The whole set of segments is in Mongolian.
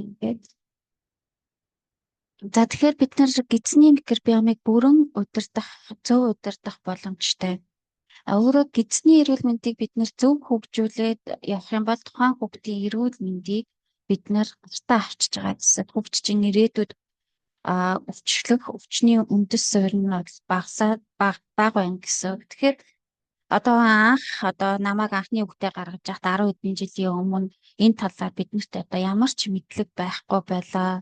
Ингээд. За тэгэхээр бид нар гидсний микробиомыг бүрэн удирдах, зөв удирдах боломжтой. Өөрөө гидсний эрүүл мэндийг бид нэр зөв хөгжүүлээд явах юм бол тухайн хүүхдийн эрүүл мэндийг бид нэр гартаа авчиж байгаа гэсэн. Хөгжчин ирээдүйд өвчний үндэс суурь нь бага байна гэсэн. Тэгэхээр одоо намайг анхны үгтэй гаргаж байхад 10 хэдэн жилийн өмнө энэ талаар биднэрт одоо ямар ч мэдлэг байхгүй байлаа.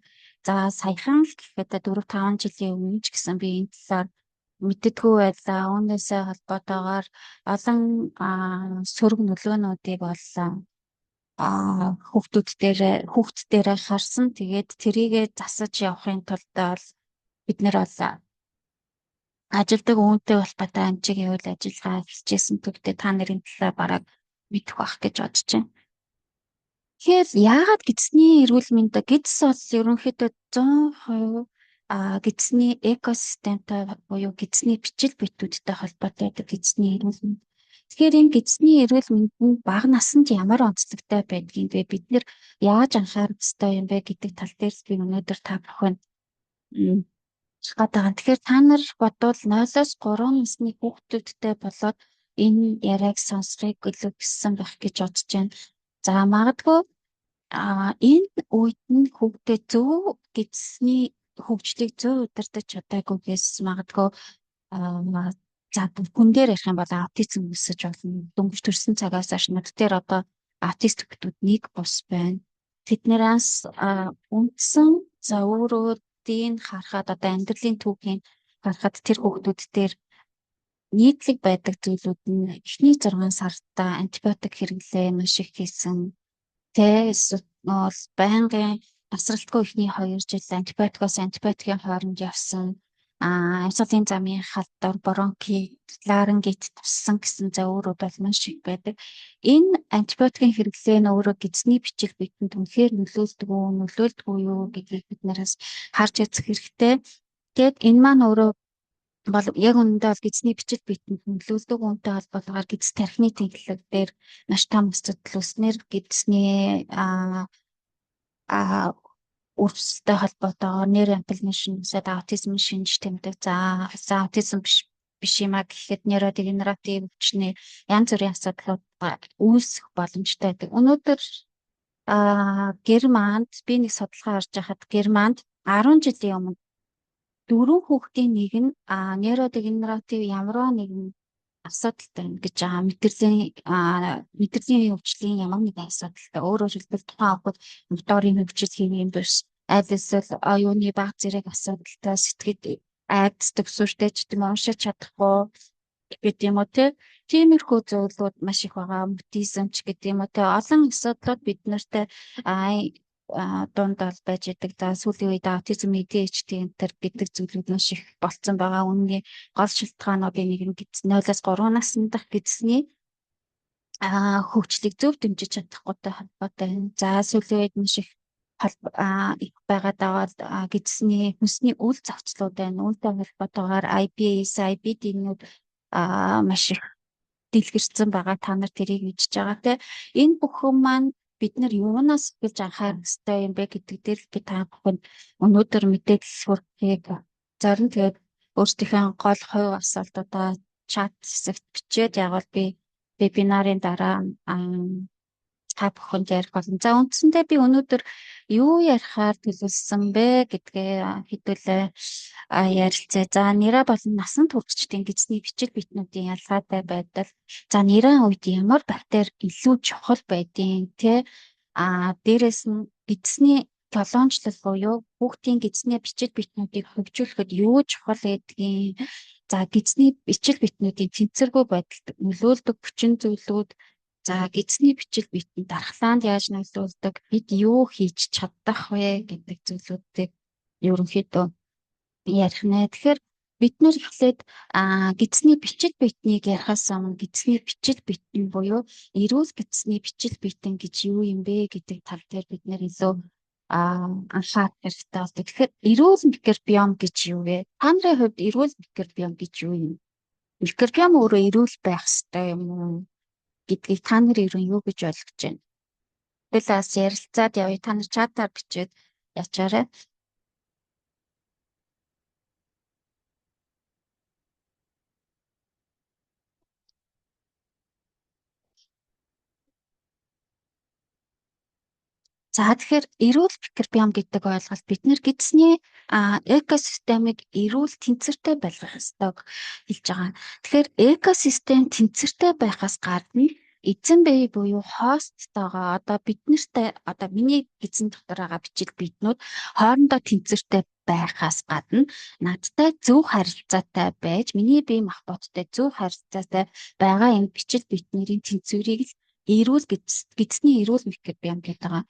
За саяхан л гэхэд 4-5 жилийн өмнө ч гэсэн би энэ талаар мэддэггүй байлаа. Үүнээсээ холбоотойгоор олон сөрөг нөлөөнүүдийг боллоо. Хүүхд дээрээ харсан. Тэгээд тэрийгэ засаж явахын тулд бол бид нэр бол ажилдаг үүнтэй холбоотой амжиг үйл ажиллагаа хийжсэн төгтөө та нарын талаар бараг мэдэх бах гэж бодож байна. Тэгэхээр яагаад гидсний эрүүл мэнд гидс бол ерөнхийдөө 100% гидсний экосистемтэй буюу гидсний бичил бүтүүдтэй холбоотой байдаг гидсний эрүүл мэнд. Тэгэхээр энэ гидсний эрүүл мэнд нь бага наснд ямар онцлогтой байдгийг бид нэр яаж анхаарах ёстой юм бэ гэдэг тал дээр би өнөөдөр та бүхэнд гадаагаа. Тэгэхээр та нар бодвол 0-3 насны хүүхдүүдтэй болоод энэ яриаг сонсохыг илүү хүссэн байх гэж бодож байна. За магадгүй энэ үед нь хүүхдээ зөв гидсний хөгжлийг зөв удирдах чадаагүйгээс магадгүй за хүн дээр ярих юм бол аутизм өсөж болно. Дөнгөж төрсэн цагаас хойш над дээр одоо аутист хүүхдүүд нэг бус байна. Тэднээс үндсэн за өөрөөдийн харахад одоо амьдралын түүхийг харахад тэр хүүхдүүд дээр нийтлэг байдаг зүйлүүд нь эхний 6 сартаа антибиотик хэрэглээ маш их хийсэн. Эсвэл байнгын тасралтгүй эхний 2 жил антибиотикийн хооронд явсан. Амьсгалын замын халдвар, бронхит, ларингит туссан гэсэн зөвөрүүд бол маш их байдаг. Энэ антибиотикийн хэрэглээ нь өөрөө гидсний бичил битэнд үнэхээр нөлөөлдөг юу гэдгийг бид нараас харж үзэх хэрэгтэй. Тэгээд энэ маань өөрөө бол яг үнэндээ бол гидсний бичил битэнд нөлөөлдөг үнэтэй холбоотойгоор гидс тархины тэнхлэг дээр маш том асуудал үүснээр гидсний өрсөлдөөнтэй холбоотойгоор нейр инфламмашн эсвэл аутизм шинж тэмдэг. За аутизм биш юм а гэхэд нейродегенератив өвчний янз бүрийн асуудлууд үүсэх боломжтой байдаг. Өнөөдөр Германд би нэг судалгаа харж байхад Германд 10 жилийн өмнө 4 хүүхдийн нэг нь нейродегенератив ямарваа нэгэн асуудалтай гэж мэдрэлийн өвчлийн ямар нэгэн асуудалтай. Өөрөөр хэлбэл тухайн хүүхэд моторын хөгжил хэвийн биш, аль эсвэл оюуны бага зэрэг асуудалтай, сэтгэл айдас төгсөөртэй ч гэдэм уншиж чадахгүй гэдэг юм уу тиймэрхүү зүйлүүд маш их байгаа. Аутизм ч гэдэг юм уу олон асуудлууд бид нартай дунд бол байж идэг. За сүүлийн үед аутизм ADHD энэ гэдэг зүйлүүд маш их болцсон байгаа. Үүний гол шалтгаануудын нэг нь 0-3 наснах гидсний хөгжлийг зөв дэмжиж чадахгүйтэй холбоотой байна. За сүүлийн үед маш их байгаад байгаа гидсний хүнсний үйл завцлууд байна. Үүнтэй холбоотойгоор IBS, IBD-нүүд маш их дэлгэрсэн байгаа. Та нар тэрийг мэдж байгаа энэ бүхэн маань бид нар юунаас эхэлж анхаарах ёстой юм бэ гэдэг дээр би та бүхэнд өнөөдөр мэдээлэл хүргэхийг зорин. Тэгээд өөрсдийнхөө гол хувь асуултуудаа чат хэсэгт бичээд явал би вебинарын дараа та бүхэнд ярих болно. За үндсэндээ би өнөөдөр юу ярихаар төлөвлөсөн бэ гэдгээ хэдүүлээ ярилцъя. За нэраа болон насанд хүрэгчдийн гидсний бичил битнүүдийн ялгаатай байдал. За нэрийн үед ямар бактери илүү чухал байдیں۔ Дээрээс нь гидсний колончлол буюу хүүхдийн гидсний бичил битнүүдийг хөгжүүлэхэд юу чухал гэдгийг. За гидсний бичил битнүүдийн тэнцвэргүй байдалд нөлөөлдөг хүчин зүйлүүд. За гидсний бичил битэнд дархлаанд яаж нөлөөлдөг, бид юу хийж чадах вэ гэдэг зүйлүүдийг ерөнхийдөө ярих нэ. Тэгэхээр бид нэр эхлээд гидсний бичил битнийг ярихаас өмнө гидсний бичил битэн буюу эрүүл гидсний бичил битэн гэж юу юм бэ гэдэг тал дээр бид нэр илүү анхаарах хэрэгтэй болдог. Тэгэхээр эрүүл микробиом гэж юу вэ? Та нарын хувьд эрүүл микробиом гэж юу юм? Микробиом өөрөө эрүүл байх ёстой юм уу гэдгийг та нар юу гэж ойлгож байна? Хэлээс ярилцаад явъя. Та нар чатаар бичээд ячаарай. За тэгэхээр эрүүл fikir бям гэдэг ойлголт бид нэр гидсний экосистемыг эрүүл тэнцвэртэй байлгах ёстойг хэлж байгаа. Тэгэхээр экосистем тэнцвэртэй байхаас гадна эзэн бие буюу хосттойгоо одоо биднэртэй одоо миний эзэн дотор байгаа бичил биднүүд хоорондоо тэнцвэртэй байхаас гадна надтай зөв харилцаатай байж миний бие махбодтой зөв харилцаатай байгаа юм бичил биднэрийн тэнцвэрийг л гидсний эрүүл fikir бям гэдэг байгаа.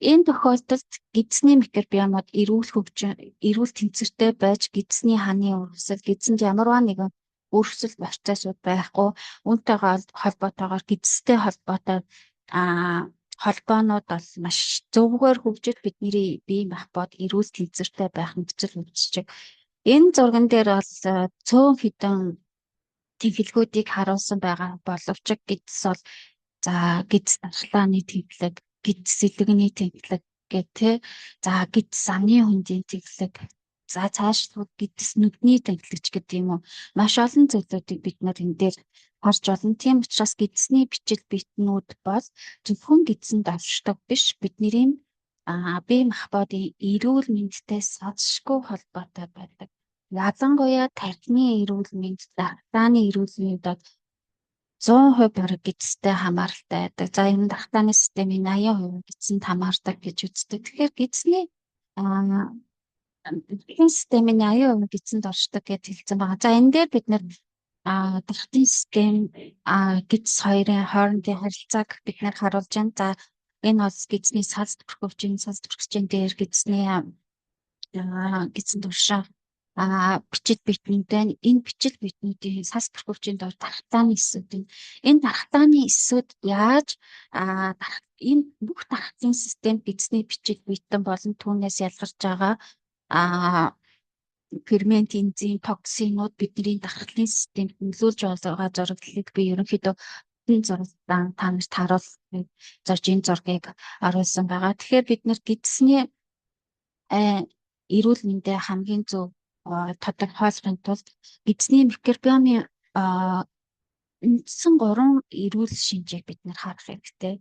Энэ тохиолдолд гидсний микробиомод эрүүл тэнцвэртэй байж гидсний ханы өргөсөл гидсэнд ямарваа нэгэн өөрчлөлт процессууд байхгүй үүнтэйгээ холбоотойгоор гидстэй холбоотой холбоонууд бол маш зөвгөр хөгжиж бидний бие махбод эрүүл тэнцвэртэй байх нөхцөл үүсчээ. Энэ зурган дээр бол цөөн хідэн тэнхилгүүдийг харуулсан байгаа боловч гидс бол за гидс дархлааны тэнхлэг гидс сэлгэний тэнхлэг гэх тээ. За гидс амны хүндийн тэнхлэг. За цаашлбал гидс нүдний тэнхлэгч гэдэг юм уу. Маш олон зүйлүүдийг бид нар энэ дээр харж болно. Тийм учраас гидсний бичил битнүүд бол зөвхөн гидсэнд авчдаг биш. Бидний бие махбодын эрүүл мэндтэй салшгүй холбоотой байдаг. Ялангуяа тархины эрүүл мэнд, дархлааны эрүүл мэнд 100% бараг гидстэй хамааралтай байдаг. За энэ дархлааны системийн 80% гидсэнд хамаардаг гэж үздэг. Тэгэхээр гидсний системийн 80% гидсэнд оршдог гэж хэлсэн байгаа. За энэ дээр бид нэр дархлын систем гидс хоёрын хоорондын харилцааг бид нэр харуулж байна. За энэ бол гидсний салс бүрхэгчийн дээр гидсний гидсэн туршаа бичил битнүүдээ энэ бичил битнүүдийн сас бүрхөвчийн дор дархлааны эсүүд энэ дархлааны эсүүд яаж энэ бүх дархлын систем гидсний бичил битэн болон түүнээс ялгарч байгаа фермент энзим токсинууд бидний дархлын системд нөлөөлж байгаа зураглалыг би ерөнхийдөө энэ зурагтаа та нарт харуулж энэ зургийг оруулсан байгаа. Тэгэхээр бид нар гидсний эрүүл мэндэ хамгийн зөв тодорхойлохын тулд гидсний микробиомын үндсэн 3 эрүүл шинжийг бид нэр харах хэрэгтэй.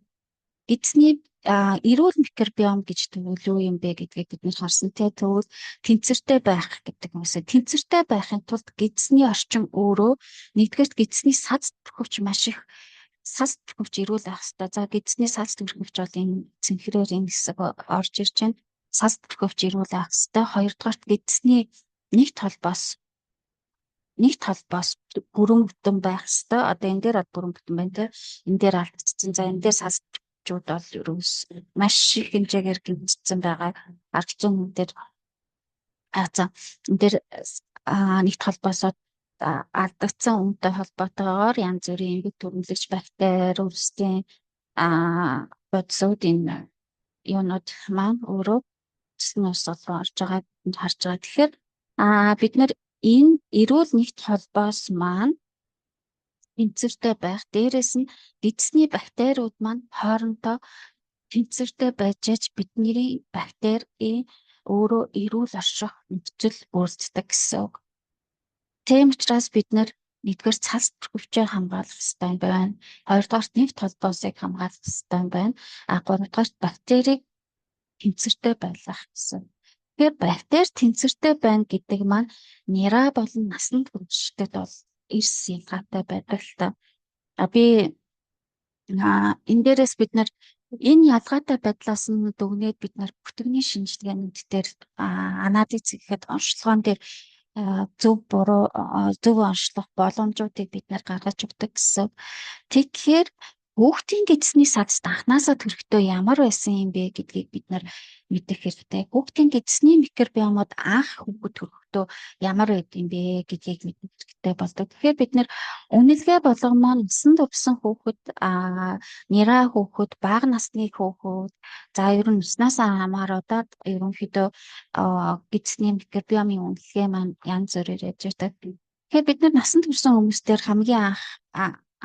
Гидсний эрүүл микробиом гэж тэгвэл юу юм бэ гэдгийг бид нэр харсан. Тэгвэл тэнцвэртэй байх гэдэг юм уусаа. Тэнцвэртэй байхын тулд гидсний орчин өөрөө нэгдүгээр гидсний сац бүрхөвч маш их сас бүрхөвч эрүүл байх хэрэгтэй. За гидсний сас бүрхөвч бол энэ цэнхрээр энэ хэсэг орж ирж байна. Сас бүрхөвч эрүүл байх хэрэгтэй. Хоёрдугаарт гидсний нэгт холбоос бүрэн бүтэн байх хэрэгтэй. Одоо энэ дээр бүрэн бүтэн байна те. Энэ дээр алдчихсан. За энэ дээр сас бүрхөвчүүд бол ерөөс маш их хэмжээгээр гимтсэн байгаа. Аргацсан хүн дээр за энэ дээр нэгт холбоосоо алдагдсан үнэтэй холбоотойгоор янз бүрийн эмгэг төрөмлөгч бактери, үрсийн бодисууд энэ юунууд маань өөрөө цэсний ус руу орж байгааг харж байгаа. Тэгэхээр бид нар энэ эрүүл нэгт холбоос маань тэнцвэртэй байх. Дээрээс нь гидсний бактериуд маань хоорондоо тэнцвэртэй байж бидний бактери өөрөө эрүүл орших нөхцөл бүрддэг гэсэн үг. Тийм учраас бид нар нэгдүгээр цас бүрхөвчөө хамгаалах хэрэгтэй байна. Хоёрдугаарт нэгт холбоосыг хамгаалах хэрэгтэй байна. Гуравдугаарт бактерийг тэнцвэртэй байлгах гэсэн. Тэгэхээр бактери тэнцвэртэй байна гэдэг маань нера болон насанд хүрэгчдэд бол эрс ялгаатай байдаг л та. Би энэ дээрээс бид нар энэ ялгаатай байдлаас нь дүгнээд бид нар бүтгэгний шинжилгээнүүд дээр анализ хийхэд онцлогоон дээр зөв буруу зөв онцлох боломжуудыг бид нар гаргаж өгдөг гэсэн. Тэгэхээр хүүхдийн гидсний сац анханасаа төрөхдөө ямар байсан юм бэ гэдгийг бид нар мэдэх хэрэгтэй. Хүүхдийн гидсний микробиомод анх хүүхэд төрөхдөө ямар байд юм бэ гэдгийг мэдэх хэрэгтэй болдог. Тэгэхээр бид нар үнэлгээ болгоомоо насанд хүрсэн хүүхэд, нера хүүхэд, бага насны хүүхэд, за ер нь наснасаа хамаараад ерөнхийдөө гидсний микробиомын үнэлгээ маань янз бүрээр яж байдаг. Тэгэхээр бид нар насанд хүрсэн хүмүүстээр хамгийн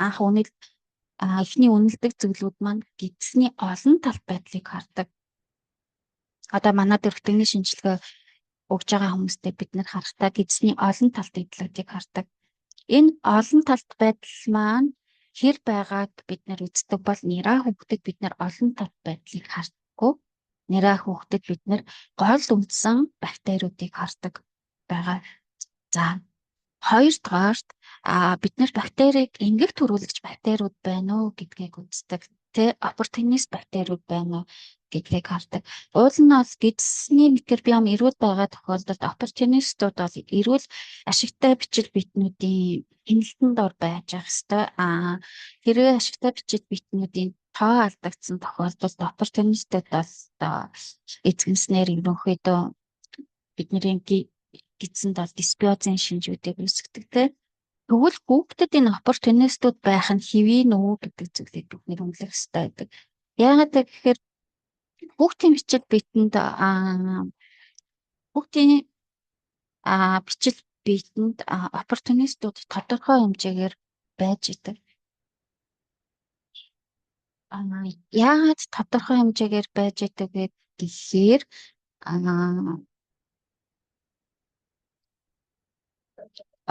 анх үнэл эхний үнэлдэг зүйлүүд маань гидсний олон талт байдлыг хардаг. Одоо манай дээр бүтээгний шинжилгээ өгж байгаа хүмүүстэй бид нэр харахтаа гидсний олон талт байдлуудыг хардаг. Энэ олон талт байдал маань хэр байгааг бид нэр үздэг бол нэраа хүүхдэд бид нэр олон талт байдлыг хардаггүй. Нэраа хүүхдэд бид нэр гол үндсэн бактериудыг хардаг байгаа. За хоёрдугаарт бид нэр бактерийг эмгэг төрүүлэгч бактериуд байна уу гэдгийг үздэг. Тэ оппортунист бактериуд байна уу гэдгийг хардаг. Уул нь бол гидсний микробиом эрүүл байгаа тохиолдолд оппортунистууд бол эрүүл ашигтай бичил битнүүдийн хяналтанд ор байж ах хэвээр. Хэрвээ ашигтай бичил битнүүдийн тоо алдагдсан тохиолдолд оппортунистууд бол эзэмснээр ерөнхийдөө бидний гидсэнд бол дисбиозын шинжүүдийг үүсгдэг тийм. Тэгвэл хүүхдэд энэ оппортунистууд байх нь хэвээ нүү гэдэг зүйлийг бид нэр үнэлэх хэрэгтэй байдаг. Яагаад гэхээр хүүхдийн бичил битэнд оппортунистууд тодорхой хэмжээгээр байж идэг. Яагаад тодорхой хэмжээгээр байж идэг гэхээр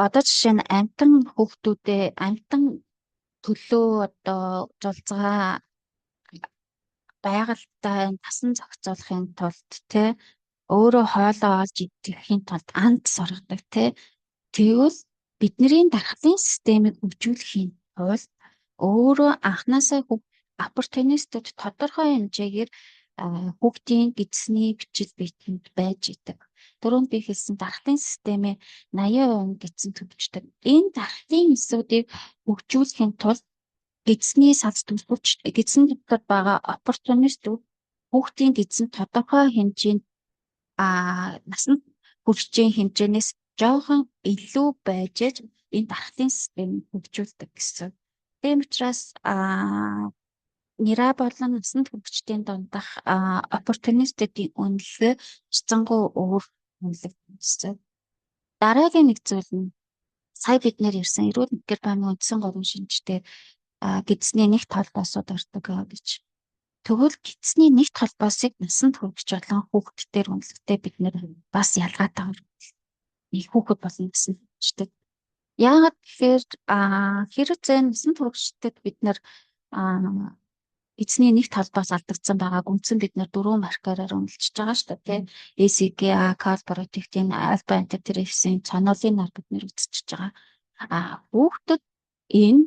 одоо жишээ нь амтан хүүхдүүдээ амтан төлөө одоо жулцгаа байгальтай насан зохицуулахын тулд тий өөрөө хоолоо олж идэхийн тулд анд сургадаг тий. Тэгвэл бидний дархлын системийг хөгжүүлэхийн тулд өөрөө анханасаа оппортунистууд тодорхой хэмжээгээр хүүхдийн гидсний бичил битэнд байж идэг. Түрүүнд би хэлсэн дархлын системээ 80% гидсэнд хөгждөг. Энэ дархлын эсүүдийг хөгжүүлэхийн тулд гидсний сац төлөвч гидсэн дотор байгаа оппортунистууд хүүхдийн гидсэнд тодорхой хэмжээнд насанд хүрчийн хэмжээнээс жоохон илүү байж энэ дархлын системийг хөгжүүлдэг гэсэн. Тийм учраас нэраа болон насанд хүрчдийн дундах оппортунистуудын үнэлгээ цэцэнгүү өөр үнэлэгдсэн. Дараагийн нэг зүйл нь сая бид нэр ярьсан эрүүл микробиомын үндсэн 3 шинжтэй гидсний нэгт холбоосууд ордог гэж. Тэгвэл гидсний нэгт холбоосыг насанд хүргэж болон хүүхдтэр үнэлэхдээ бид нэр бас ялгаатайгаар нэг хүүхэд болон насанд хүрчдэг. Яагаад гэхээр хэрэгцээ насанд хүргчдэд бид нэр эзний нэгт холбоос алдагдсан байгааг үндсэн бид нэр 4 маркераар үнэлж байгаа шүү дээ. ACGA, Calprotectin, Alpha Antitrypsin, цонолын нар бид нэр үзчихэж байгаа. Хүүхдэд энэ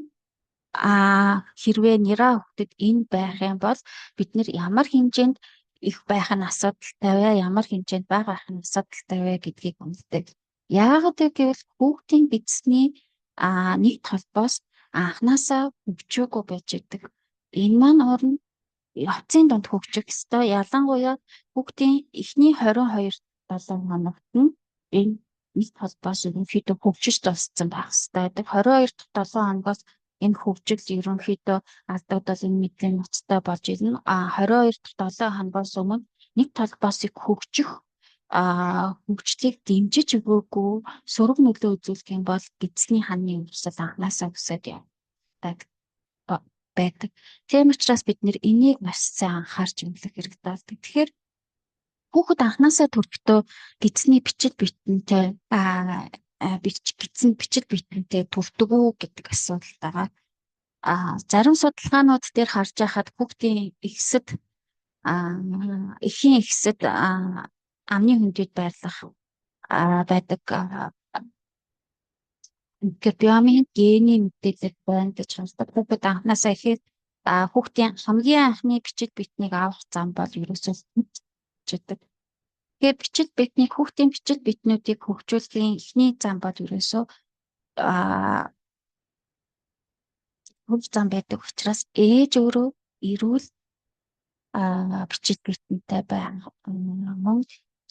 хэрвээ нэраа хүүхдэд энэ байх юм бол бид нэр ямар хэмжээнд их байх нь асуудалтай вэ? Ямар хэмжээнд бага байх нь асуудалтай вэ гэдгийг үнэлдэг. Яагаад гэвэл хүүхдийн гидсний нэгт холбоос анханасаа хөгжөөгүй байж идэг. Энэ маань орно явцын дунд хөгжих ёстой. Ялангуяа хүүхдийн эхний 22-7 хоногт нь энэ нэгт холбоос ерөнхийдөө хөгжиж дууссан байх ёстой байдаг. 22-7 хоногоос энэ хөгжил ерөнхийдөө алдагдал энэ мэдлийн ноцтой болж ирнэ. 22-7 хоногоос өмнө нэгт холбоосыг хөгжих хөгжлийг дэмжиж өгөөгүй сураг нөлөө үзүүлэх юм бол гидсний ханы өвсөл анханасаа өсөд байдаг. Тийм учраас бид нэр энийг маш сайн анхаарч үнэлэх хэрэгтэй болдог. Тэгэхээр хүүхэд анханасаа төрөхдөө гидсний бичил битэнтэй гидсэн бичил битэнтэй төрдөг үү гэдэг асуудал байгаа. Зарим судалгаанууд дээр харж байхад хүүхдийн ихсэд эхийн ихсэд амны хөндөд байрлах байдаг микробиомын генийн мэдээлэл байна гэж хардаг. Хүүхэд анханасаа ихэд хүүхдийн хамгийн анхны бичил битнийг авах зам бол ерөөсөө хөгждөг. Тэгэхээр бичил битнийг хүүхдийн бичил битнүүдийг хөгжүүлэхийн эхний зам бол ерөөсөө хөгж зам байдаг учраас ээж өөрөө эрүүл бичил битэнтэй байх мөн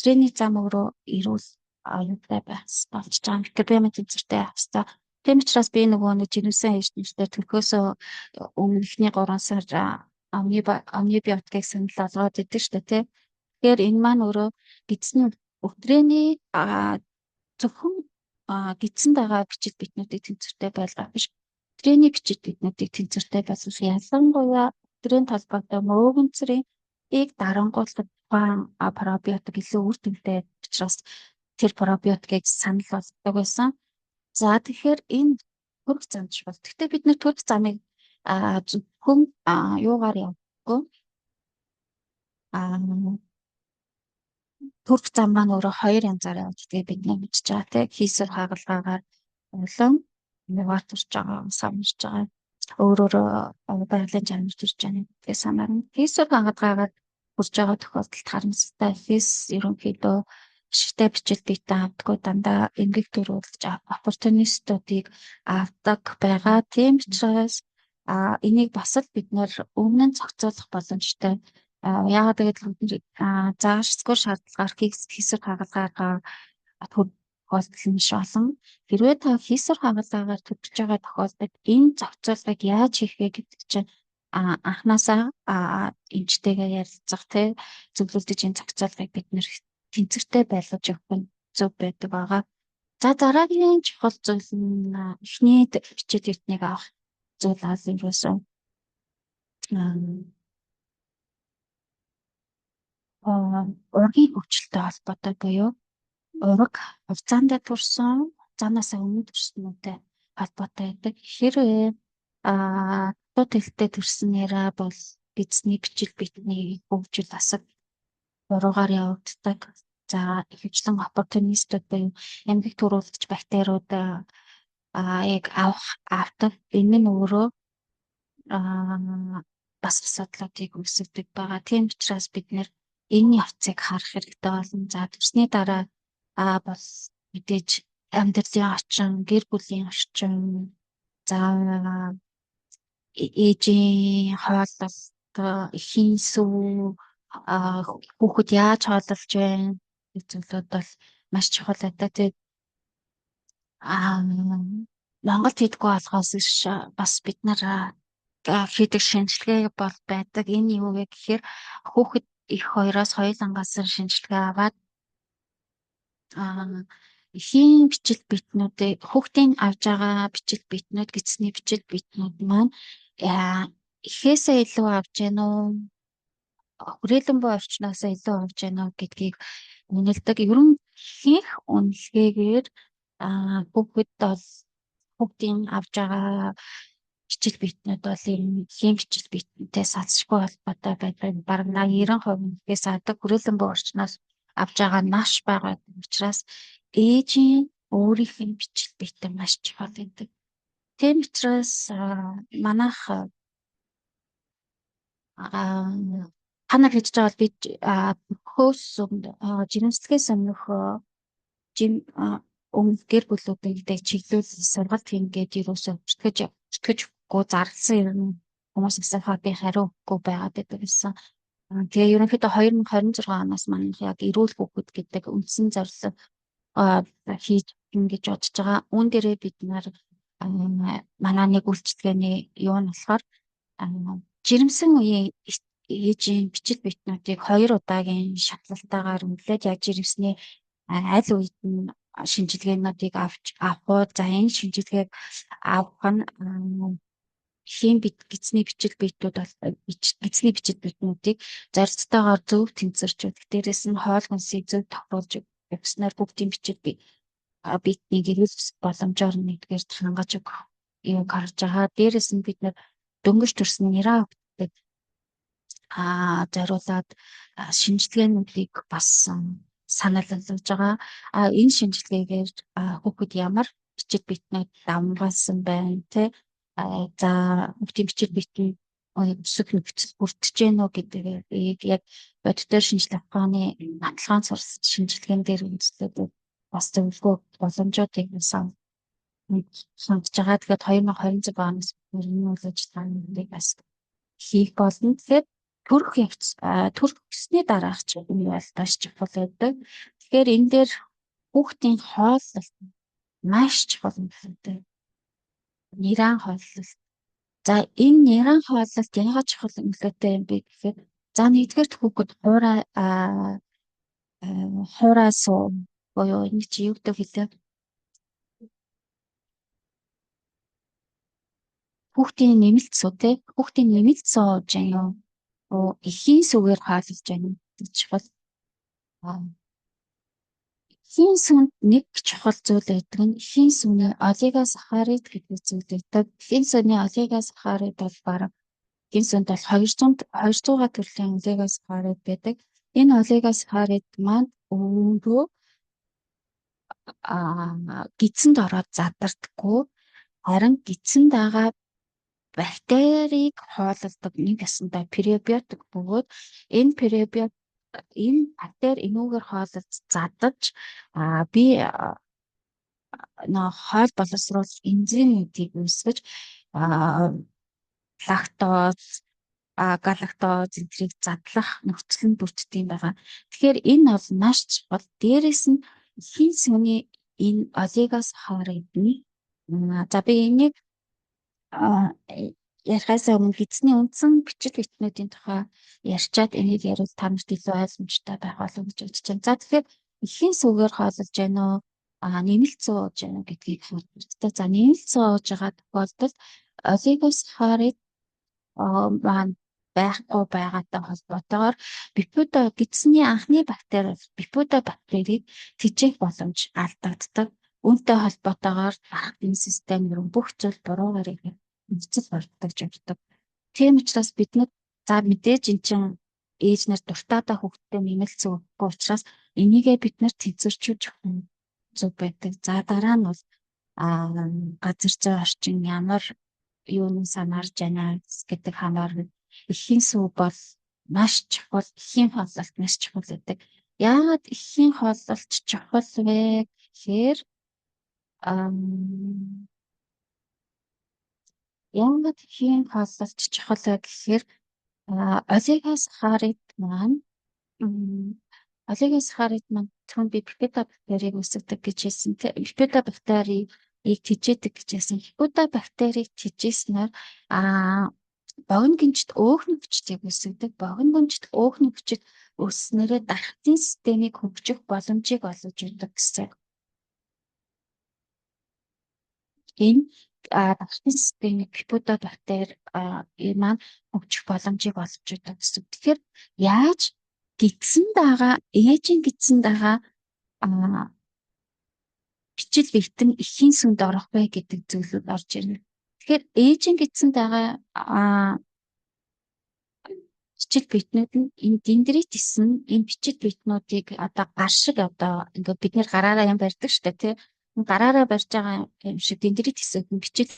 тренинг зам өөрөө эрүүл аюултай байх болж байгаа микробиомын тэнцвэртэй хастай. Тийм учраас би нөгөө жирэмсэн ээжнэртэй төлхөөсөө өмнөхний 3 сар амнибиотикийг санал болгоод идэв шүү дээ тий. Тэгэхээр энэ маань өөрөө гидсний өтрээний зөвхөн гидсэн байгаа бичил битнүүдийг тэнцвэртэй байлгаа биш. өдрийн бичиг биднүүдийг тэнцвэртэй болгох ялангуяа өдрийн толгойтой мөөгөнцрийн ийг дарангуулдаг тухайн пробиотик илүү үр дүнтэй учраас тэр пробиотикийг санал болгодог байсан. За тэгэхээр энэ төрөх замч бол. Гэхдээ бид нэр төрөх замыг зөвхөн юугаар явахгүй төрөх зам маань өөрөө хоёр янзаар явагдгийг бид мэдж байгаа тийм хийсвэр хагалгаагаар болон яваар төрж байгаа самж байгаа өөрөөр байгалийн чанар төрж байгаа гэдгээ санаарна. Хийсвэр хагалгаагаар хүрж байгаа тохиолдолд харамсалтай фис ерөнхийдөө ашигтай бичил биетэ авдаггүй дандаа эмгэг төрүүлж оппортунистуудыг авдаг байгаа. Тийм учраас энийг бас л бид нэр өмнө нь зохицуулах боломжтой. Яагаад гэвэл заашгүй шаардлагаар хийсвэр хагалгаагаар тохиолдол нь олон. Хэрвээ та хийсвэр хагалгаагаар төлж байгаа тохиолдолд энэ зохицуулгыг яаж хийх вэ гэдэг чинь анханасаа эмчтэйгээ ярилцах зөвлөлдөж энэ зохицуулгыг бид нэр тэнцвэртэй байлгаж явах нь зөв байдаг байгаа. За дараагийн чухал зүйл нь эхний бичил биетнийг авах зүйл ерөөсөн ургийн хөгжилтэй холбоотой буюу ураг хугацаанд төрсөн хугацаанаас өмнө төрснөдтэй холбоотой байдаг. Хэрвээ дут хэлтэй төрснээрээ бол эзний бичил биетний хөгжил асар уруугаар явагддаг. За ихэвчлэн оппортунистууд буюу эмгэг төрүүлэгч бактериуд яг авдаг. Энэ нь өөрөө бас асуудлуудыг үүсгэдэг байгаа. Тийм учраас бид нэр энэ явцыг харах хэрэгтэй болно. За төрсний дараа бол мэдээж амьдралын орчин, гэр бүлийн орчин, за ээжийн хооллолт, эхийн сүв, хүүхэд яаж хооллож байна гэх зүйлүүд бол маш чухал байдаг. Тэгээд Монголд хийдэггүй болохоос бас бид нар хийдэг шинжилгээ бол байдаг. Энэ юу вэ гэхээр хүүхэд их хоёроос хоёулангаас шинжилгээ аваад эхийн бичил биетнүүдийг хүүхдийн авж байгаа бичил биетнүүд гидсний бичил биетнүүд маань эхээсээ илүү авж гэнэ үү? Хүрээлэн буй орчноосоо илүү авж гэнэ үү гэдгийг үнэлдэг. Ерөн хийх үнэлгээгээр хүүхэд бол хүүхдийн авж байгаа бичил биетнүүд бол эхийн бичил биетнтэй салшгүй холбоотой байдаг. Бараг 90% нэгээс адаг хүрээлэн буй орчноос авж байгаа маш бага учраас ээжийн өөрийнх нь бичил биетэн маш чухал байдаг. Тийм учраас манайх та нар хийж байгаа бол бид хөөс жирэмслэгээс өмнөх гэр бүлүүдтэй чиглүүл сургалт хийгээд ерөөсөө өчтгөжгүй зарласан юм хүмүүс асуухад би хариу өгөхгүй байгаад байдаг гэсэн. Тэгээ ерөнхийдөө 2026 оноос манайх яг эрүүл хүүхэд гэдэг үндсэн зорилго хийж ингэж бодож байгаа. Үүн дээрээ бид нар манай нэг үйлчлэгээний юу нь болохоор жирэмсэн үеийн ээжийн бичил биетнүүдийг 2 удаагийн шатлалтаагаар үнэлээд яг жирэмсний аль үед нь шинжилгээнүүдийг авах уу. За энэ шинжилгээг авах нь гидсний бичил биетнүүд бол гидсний бичил биетнүүдийг зорилттойгоор зөв тэнцвэрч өгөх. Дээрээс нь хоол хүнсийг зөв тохируулж өгснээр бүгдийн бичил биетнийг эрүүл боломжоор нэгдгээр хангаж өгөх юм гарч байгаа. Дээрээс нь бид нэр дөнгөж төрсөн нэраа хүүхдэд зориулаад шинжилгээнүүдийг бас санал болгож байгаа. Энэ шинжилгээгээр хүүхэд ямар бичил биетнүүд давмгаалсан байна те. За хүүхдийн бичил биетний өсөх нөхцөл бүрдэж гэнэ үү гэдгийг яг бодитоор шинжилгээ ухааны баталгаан сурсан шинжилгээнд дээр үндэслээд бас зөвлөгөө боломжуудыг сонгож байгаа. Тэгэхээр 2026 оноос энэ үйл ажиллагааны бас хийх болно. Тэгэхээр төрөх гэсний дараах ч юм бол маш чухал байдаг. Тэгэхээр энэ дээр хүүхдийн хооллолт маш чухал юм байна. Нэрэн хооллолт. За энэ нэрэн хооллолт яагаад чухал нөлөөтэй юм бэ гэхээр за нэгдүгээр хүүхэд хуурай суу буюу энэ чи юу гэдэг хэлээ. хүүхдийн нэмэлт сүү те хүүхдийн нэмэлт суу ууж байна уу эхийн сүгээр хооллож байна гэж чухал. Эхийн сүнд нэг чухал зүйл байдаг нь эхийн сүний олигосахарид гэдэг зүйл байдаг. Эхийн сүний олигосахарид бол бараг эхийн сүнд бол 200 төрлийн олигосахарид байдаг. Энэ олигосахарид маань өөрөө гидсэнд ороод задардаггүй харин гидсэнд байгаа бактерийг хоололдог нэг ясандаа пребиотик бөгөөд энэ бактери энүүгээр хоололж задаж би хоол боловсруулах энзимүүдийг үүсгэж лактоз галактоз эдрийг задлах нөхцөл нь бүрддэг юм байгаа. Тэгэхээр энэ бол маш чухал. Дээрээс нь эхийн сүний энэ олигосахаридны за би энийг ярихаас өмнө гидсний үндсэн бичил битнүүдийн тухай ярьчаад энийг ярил та нарт илүү ойлгомжтой байх болов гэж бодож байна. За тэгэхээр эхийн сүгээр хооллож байна уу? Нэмэлт суу ууж байна уу гэдгийг хэлдэг. За нэмэлт суу ууж байгаа тохиолдолд олигосахарид маань байхгүй байгаатай холбоотойгоор гидсний анхны бактери бактерийг тэжээх боломж алдагддаг. Үүнтэй холбоотойгоор дархлын систем бүх зүйл буруугаар нөхцөл болдог явдаг. Тийм учраас биднээс за мэдээж эн чин ээж нар дуртайдаа хүүхдтэй нэмэлт сүү өгөхгүй учраас энийгээ бид нар тэнцвэрчүүлж өгөх зүг байдаг. За дараа нь бол газар зүй орчин ямар юуны санаарж байна гэдэг хамаарна. Эхийн сүү бол маш чухал, эхийн хооллолт маш чухал гэдэг. Яагаад эхийн хооллолт чухал вэ гэхээр яагаад эхийн хооллолт чухал вэ гэхээр олигосахарид маань түрүүн би бифидо бактерийг үүсгэдэг гэж хэлсэн. Бифидо бактерийг тэжээдэг гэж хэлсэн. Бифидо бактерийг тэжээснээр богино гинжит өөхнөгчдийг үүсгэдэг. Богино гинжит өөхнөгчд өсснээрээ дархлын системийг хөгжих боломжийг олгож өгдөг гэсэн. Энэ дархлын системийг бифидо бактери маань хөгжих боломжийг олгож өгдөг гэсэн. Тэгэхээр яаж ээжийн гидсэнд байгаа бичил битэн эхийн сүнд орох вэ гэдэг зүйлүүд орж ирнэ. Тэгэхээр ээжийн гидсэнд байгаа бичил битнүүд нь энэ дендритис нь энэ бичил битнүүдийг гар шиг ингээд бид нэр гараараа юм барьдаг штэ тий. Гараараа барьж байгаа юм шиг дендритисүүд нь бичил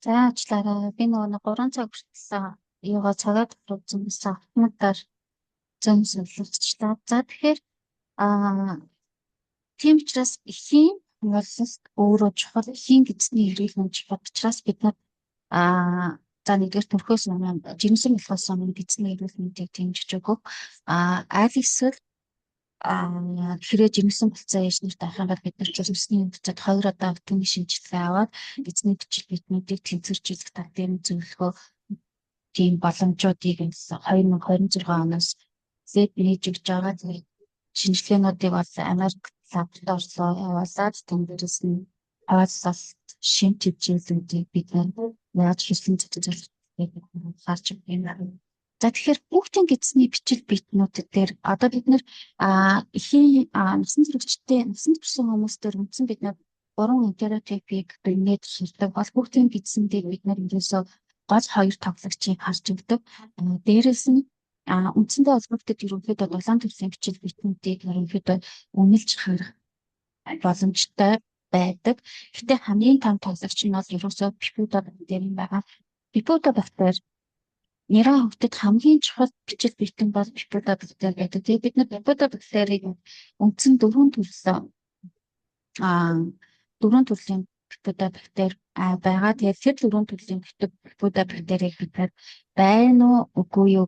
За ажиллаарай. Би нөгөө 3 цаг хүртэл юугаа цагаа тохируулсан байсан. Автоматар зөм солилцлаа. За тэгэхээр аа тийм учраас эхийн боловсролд өөрөө чухал эхийн гэсний эрүүл мэнд чухал учраас бид нар за нэгдүгээр төрхөөс өмнө жирэмсэн болохоос өмнө гэсний эрүүл мэндийг дэмжиж өгөх. Аль эсвэл хэрэг жирэмсэн болцоо ээж нэрт авах юм бол бид нар жирэмсний үндэсэд 2 удаа өтөний шинжилгээ аваад эзний бичил биднүүдийг тэнцвэржүүлэх тал дээр зөвлөхөө тийм боломжуудыг 2026 оноос зэд нээж өгч байгаа. Тэгээд шинжилгээнүүдийг бол Америк лабораторид явуулаад тэндээс нь хавааллалт шин төвчүүлүүдийг бид яаж хийсэн зөвлөлтийг гарч ирнэ. За тэгэхээр хүүхдийн гэсний бичил битнүүд дээр одоо бид нэр эхийн насан туршидтэй насан турш хүмүүстээр үндсэн бид нар 3 интерактивыг бинээд хийдэг бол хүүхдийн гэсэндээ бид нар ерөөсөө гол 2 тоглогчийг харж өгдөг. Дээрээс нь үндсэндээ холбогддог ерөнхийдөө 7 төрлийн бичил битнүүдийг ерөнхийдөө үнэлж харах боломжтой байдаг. Гэтэ хамгийн том тоглогч нь бол ерөөсөө пипуда бактери юм байна. Пипуда бактери нэраа хөвгдөд хамгийн чухал бичил битэн бол пипуда бактери байдаг. Тэгээ бид нар пипуда бактерийг үндсэн 4 төрлийн пипуда бактери байгаа. Тэгээд тэр 4 төрлийн пипуда бактерийг бид нар байна уу үгүй юу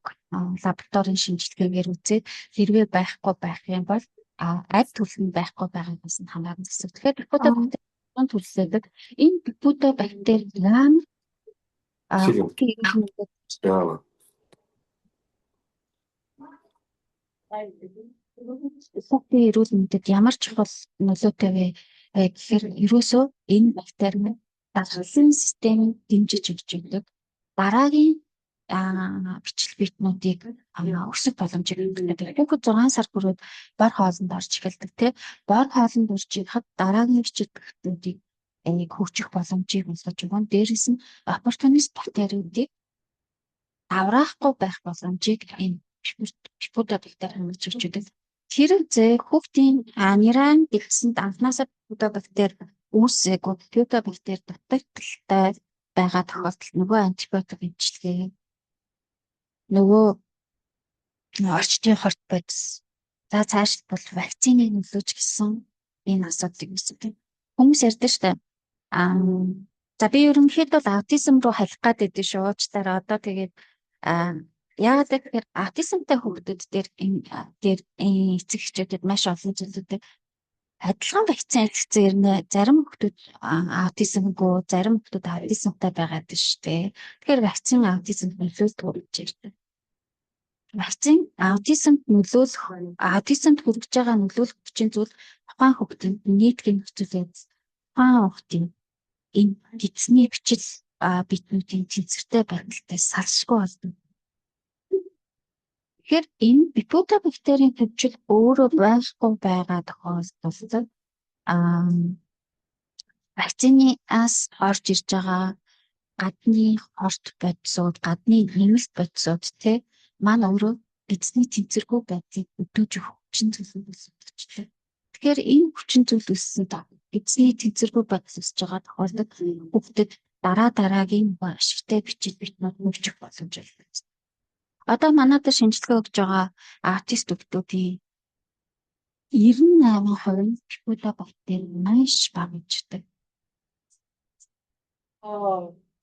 лабораторийн шинжилгээгээр үзээд хэрвээ байхгүй байх юм бол аль төрөл нь байхгүй байгаагаас нь хамаарна гэсэн. Тэгэхээр пипуда бактери төрөлдөг. Энэ пипуда бактери ямар хүүхдийн эрүүл мэндэд ямар чухал нөлөөтэй вэ гэхээр ерөөсөө энэ бактери нь дархлын системийг дэмжиж өгч өгдөг. Дараагийн бичил битнүүдийг өсөх боломжийг өгдөг. Хүүхэд 6 сар хүрээд бор хоолнд орж эхэлдэг тийм. Бор хоолнд орж ирэхэд дараагийн бичил битнүүдийг хөгжих боломжийг олгож өгөн. Дээрээс нь оппортунист бактериудыг авраахгүй байх боломжийг энэ пипуда бактери хангаж өгч өгдөг. Хэрвээ хүүхдийн ниран дэлгэсэнд анхнаасаа пипуда бактери үүсээгүй пипуда бактери дутагдaltaй байгаа тохиолдолд нөгөө антибиотик эмчилгээ нөгөө орчдын хорт бодис за цааш бол вакциныг нөлөөж гисэн энэ асуудлыг үүсгэдэг. Хүмүүс ярьдаг шүү дээ. За би ерөнхийдөө аутизм руу халих гээд байдсан шүү. Уучлаарай. Одоо тэгээд яагаад гэхээр аутизмтай хүүхдүүд дээр эцэг эхчүүдэд маш олон зүйлүүдийг адилхан вакцин хийгдсэн ирнэ. Зарим хүүхдүүд аутизмгүй, зарим хүүхдүүд аутизмтай байгаад байна шүү дээ. Тэгэхээр вакцин аутизмд нөлөөлдөг гэж ярьдаг. Вакцин аутизмд хүргэж байгаа нөлөөлөх хүчин зүйл тухайн хүүхдийн нийтгийн нөхцөлөд тухайн хүүхдийн энэ гидсний бичил битнүүдийн тэнцвэртэй байдалтай салшгүй болдог. Тэгэхээр энэ пипуда бактерийн төвчл өөрөө байхгүй байгаа тохиолдолд вакцинаас орж ирж байгаа гадны хорт бодисууд, гадны нэмэлт бодисууд маань өөрөө эзний тэнцвэргүй байдлыг өдөөж өгөх хүчин зүйл үүсгэдэг. Тэгэхээр энэ хүчин зүйл үүссэнд эзний тэнцвэргүй байдал үүсэж байгаа тохиолдолд хүүхдэд дараагийн ашигтай бичил битнүүд нөхчих боломж олгодог. Одоо манайд шинжилгээ өгж байгаа аутист хүүхдүүдийн 98% пипуда бактери маш бага иждэг.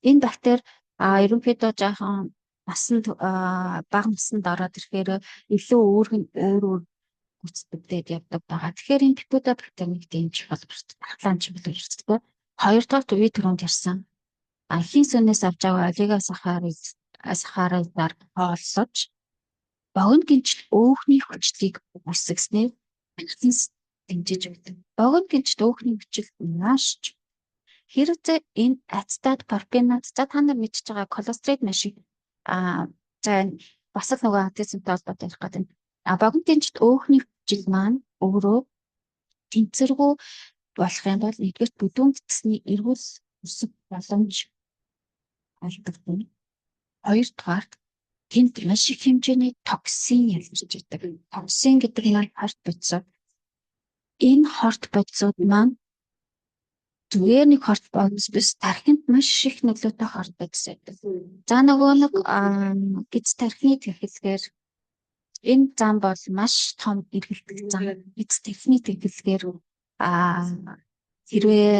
Энэ бактери ерөнхийдөө жоохон бага насанд ороод ирэхээр илүү өөр гүйцэтгэдэг явдаг байгаа. Тэгэхээр энэ пипуда бактерийг дэмжих холбоотой дархлаан чиглэл үүсдэг. Хоёрдугаар үе түрүүнд ярьсан. Эхийн сүнээс авч байгаа олигосахаридаар хооллож богино гинжил өөхний хүчлийг үүсгэснээр вакцинс дэмжиж өгдөг. Богино гинжил өөхний хүчил маш хэрвээ энэ ацетат парпенат та нар мэдчихэж байгаа колестерол машин за бас л нөгөө аутизмтай холбоотой ярих гэдэг. Богино гинжил өөхний хүчил маань өөрөө тэнцвэргүй болох юм бол нэгдүгээр бүдүүн цэцний эргүүл өсөх боломж алдагдана. Хоёрдугаар тэнд маш их хэмжээний токсин ялгарч байдаг. Токсин гэдэг нь хорт бодисууд. Энэ хорт бодисууд маань зүгээр нэг хортбокс биш тархинд маш их нөлөөтэй хортбокс байдаг. За нөгөө нэг гиз тархины тэхэлгээр энэ зам бол маш том эргэлдэх зам. Гиз тархины тэхэлгээр хэрвээ